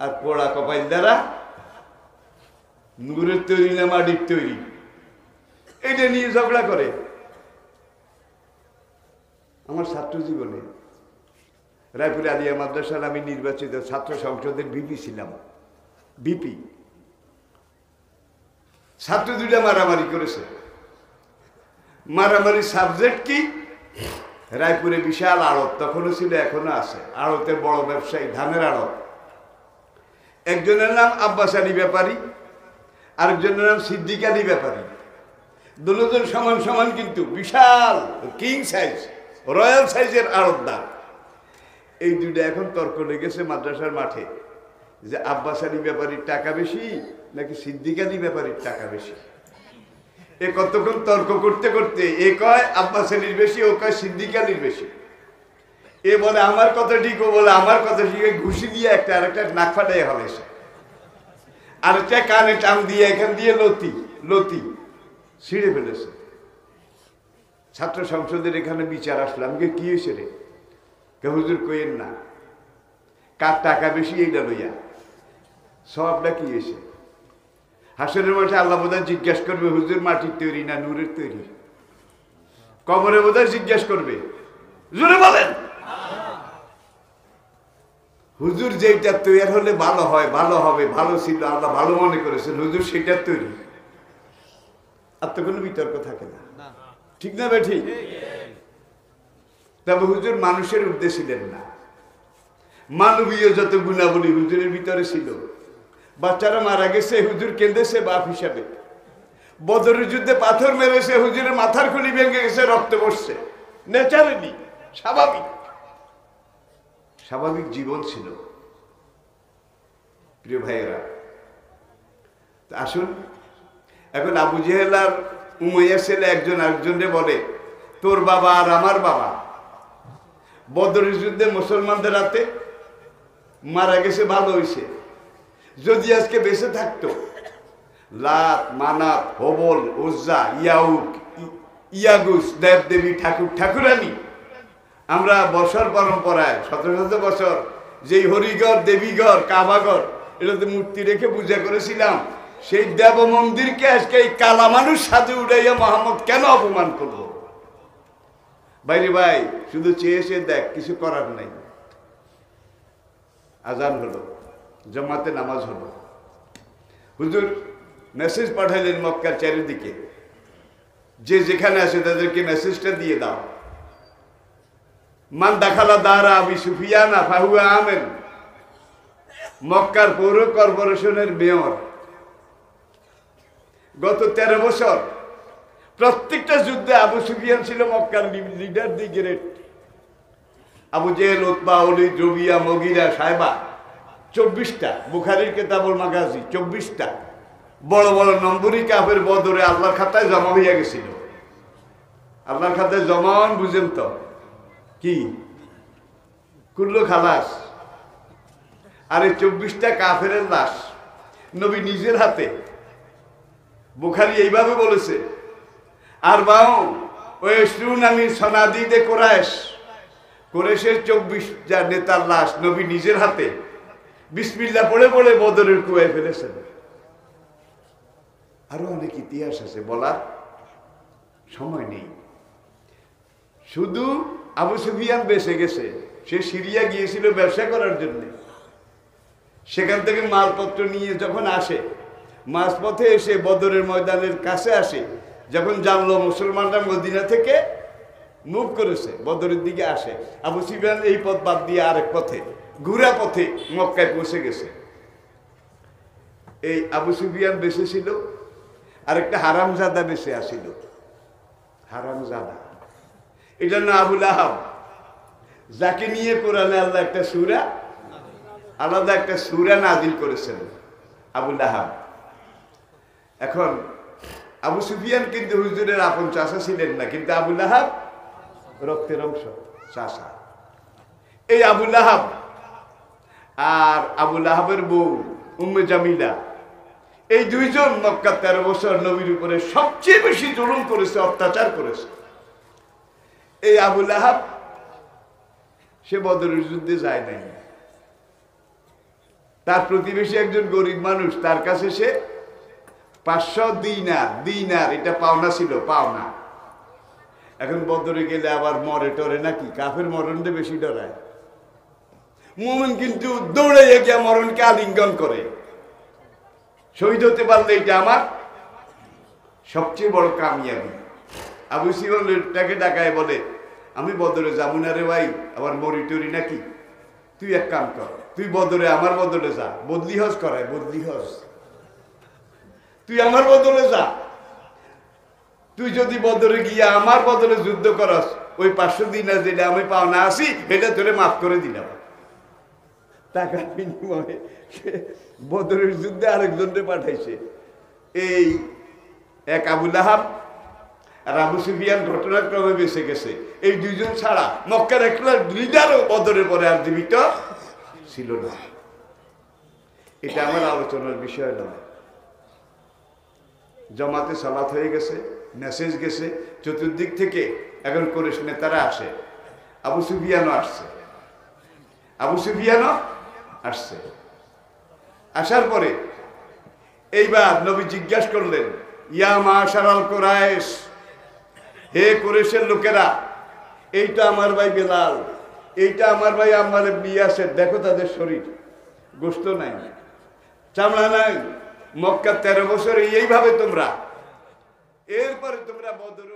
আর পোড়া কপাইল দ্বারা নূরের তৈরি না মাটির তৈরি, এটা নিয়ে ঝগড়া করে। আমার ছাত্র জীবনে রায়পুর আলিয়া মাদ্রাসার আমি নির্বাচিত ছাত্র সংসদের ভিপি ছিলাম। ভিপি ছাত্র দুইটা মারামারি করেছে। মারামারি সাবজেক্ট কি? রায়পুরে বিশাল আড়ত তখনও ছিল, এখনো আছে। আড়তের বড় ব্যবসায়ী, ধানের আড়ত। একজনের নাম আব্বাস আলী ব্যাপারী, আরেকজনের নাম সিদ্দিক আলী ব্যাপারী। দুজন সমান সমান, কিন্তু বিশাল কিং সাইজ, রয়্যাল সাইজের আড়তদার। এই দুইটা এখন তর্ক লেগেছে মাদ্রাসার মাঠে যে আব্বাস আলী ব্যাপারীর টাকা বেশি নাকি সিদ্দিক আলী ব্যাপারীর টাকা বেশি। এ কতক্ষণ তর্ক করতে করতে এ কয় আব্বাস আলীর বেশি, ও কয় সিদ্দিক আলীর বেশি। এ বলে আমার কথা ঠিক, ও বলে আমার কথা ঠিক। ঘুষি দিয়ে একটা আরেকটা নাক ফাটাই হলেছে, আরেকটা কানে টান দিয়ে এখান দিয়ে লতি ছিঁড়ে ফেলেছে। ছাত্র সংসদের এখানে বিচার আসলাম, কি হয়েছে রে? হুজুর কইেন না, কার টাকা বেশি এইটা লইয়া সবটা কি হয়েছে? হাসরের মাঠে আল্লাহ বোধহয় জিজ্ঞাসা করবে হুজুর মাটির তৈরি না নূরের তৈরি? কবরে বোধহয় জিজ্ঞাসা করবে। জোরে বলেন। হুজুর যেটা তৈরি হলে ভালো হয়, ভালো হবে, ভালো ছিল, আল্লাহ ভালো মনে করেছেন, হুজুর সেটা তৈরি। আর তো কোনো বিতর্ক থাকে না, ঠিক না বে? ঠিক। তবে হুজুর মানুষের ঊর্ধ্বে ছিলেন না। মানবীয় যত গুণাবলী হুজুরের ভিতরে ছিল। বাচ্চারা মারা গেছে, হুজুর কেঁদেছে বাপ হিসাবে। বদরের যুদ্ধে পাথর মেরেছে, হুজুরের মাথার খুলি ভেঙে গেছে, রক্ত পড়ছে। ন্যাচারালি, স্বাভাবিক জীবন ছিল। প্রিয় ভাইয়েরা, আসুন এখন আবু জেহেল আর উমাইয়া ছেলে একজন আরেকজনকে বলে, তোর বাবা আর আমার বাবা বদরের যুদ্ধে মুসলমানদের হাতে মারা গেছে, ভালো হয়েছে। যদি আজকে বেঁচে থাকতো, লাত, মানাত, হবল, উজ্জা, ইয়াউক, ইয়াগুস, দেব দেবী, ঠাকুর ঠাকুরানি, আমরা বছর পরম্পরায় শত শত বছর যেই হরিগড়, দেবীগড়, কাবাগড় এটাতে মূর্তি রেখে পূজা করেছিলাম, সেই দেব মন্দিরকে আজকে এই কালা মানুষ সাথে উঠাইয়া মোহাম্মদ কেন অপমান করলো? বাইরে ভাই, শুধু চেয়ে এসে দেখ, কিছু করার নাই। আজান হলো, জামাতে নামাজ হলো, হুজুর মেসেজ পাঠাইলেন মক্কার চারিদিকে, যে যেখানে আছে তাদেরকে মেসেজটা দিয়ে দাও, মান দাখালা দারা আবি সুফিয়ানা ফাহুয়া আমেন। মক্কার পৌর কর্পোরেশনের মেয়র গত 13 বছর প্রত্যেকটা যুদ্ধে আবু সুফিয়ান ছিল মক্কার leader, the great. Abu Jahl, Utba, Walid, Rabia, Mughira, সাহেবা, 24টা বুখারীর কিতাবুল মাগাজি, 24টা বড় বড় নম্বরী কাফের বদরে আল্লাহর খাতায় জমা হইয়া গেছিল। আল্লাহর খাতায় জমান বুঝেন তো কি? কুল্লু খালাস। আর এই 24টা কাফের লাশ নবী নিজের হাতে, বুখারী এইভাবে বলেছে, আর বাও ওই আমি সনাদিদে কোরাইশের 24টা নেতার লাশ নবী নিজের হাতে বিসমিল্লাহ পড়ে পড়ে বদরের কুয়ায় ফেলেছেন। আরো অনেক ইতিহাস আছে, বলার সময় নেই। শুধু আবু সুফিয়ান বেঁচে গেছে, সে সিরিয়া গিয়েছিল ব্যবসা করার জন্য। সেখান থেকে মালপত্র নিয়ে যখন আসে, মাঝপথে এসে বদরের ময়দানের কাছে আসে, যখন জানলো মুসলমানরা মদিনা থেকে মুভ করেছে, বদরের দিকে আসে, আবু সুফিয়ান এই পথ বাদ দিয়ে আরেক পথে, ঘুরা পথে মক্কায় পৌঁছে গেছে। এই আবু সুফিয়ান বেঁচে ছিল, আরেকটা হারামজাদা বেঁচে আসিল। হারামজাদা, এটা না আবুল আহাব, যাকে নিয়ে কোরআনে আল্লাহ একটা সূরা, আলাদা একটা সূরা নাযিল করেছেন, আবুল আহাব। এখন আবু সুফিয়ান কিন্তু হুজুরের আপন চাচা ছিলেন না, কিন্তু আবুল আহাব রক্তের অংশ, চাচা। এই আবুল আহাব আর আবুল আহাবের বউ উম্মে জামিলা, এই দুইজন মক্কা 13 বছর নবীর উপরে সবচেয়ে বেশি জুলুম করেছে, অত্যাচার করেছে। এই আবুল আহাব সে বদরের যুদ্ধে যায় নাই। তার প্রতিবেশী একজন গরিব মানুষ, তার কাছে সে 500 দিনার এটা পাওনা ছিল, পাওনা। এখন বদরে গেলে আবার মরে টরে নাকি, কাফের মরণটা বেশি ডরায়। মুমিন কিন্তু দৌড়ে গিয়ে মরণকে আলিঙ্গন করে, শহীদ হতে পারলে এটা আমার সবচেয়ে বড় কামিয়াবি। আবু সুফিয়ান লোকটাকে ডাকায় বলে, আমি বদরে যাবো না রে ভাই, আবার মরি টরি নাকি, তুই এক কাম কর, তুই বদরে আমার বদলে যা, বদলি হজ করায়, বদলি হজ, তুই আমার বদলে যা। তুই যদি বদরে গিয়ে আমার বদলে যুদ্ধ করস, ওই 500 দিনার যেটা আমি পাওনা আছি এটা তোরে মাফ করে দিলাম। টাকার বিনিময়ে বদরের যুদ্ধে আরেকজনকে পাঠাইছে। এই এক আবুল আহাব আর আবু সুফিয়ান ঘটনাক্রমে বেঁচে গেছে। এই দুইজন ছাড়া মক্কার একটা লিডারও বদরের পরে আর জীবিত ছিল না। এটা আমার আলোচনার বিষয় নয়। জমাতে সালাত হয়ে গেছে, মেসেজ গেছে চতুর্দিক থেকে, এখন কুরাইশ নেতারা আসে, আবু সুফিয়ানও আসছে, আসার পরে এইবার নবী জিজ্ঞাসা করলেন, ইয়া মাশারাল কুরাইশ, হে কুরাইশের লোকেরা, এইটা আমার ভাই বেলাল, এইটা আমার ভাই আম্মার ইবনে ইয়াসির, দেখো তাদের শরীর, গোশত নাই, চামড়া নাই, মক্কা 13 বছর এইভাবে তোমরা, এরপরে তোমরা বদর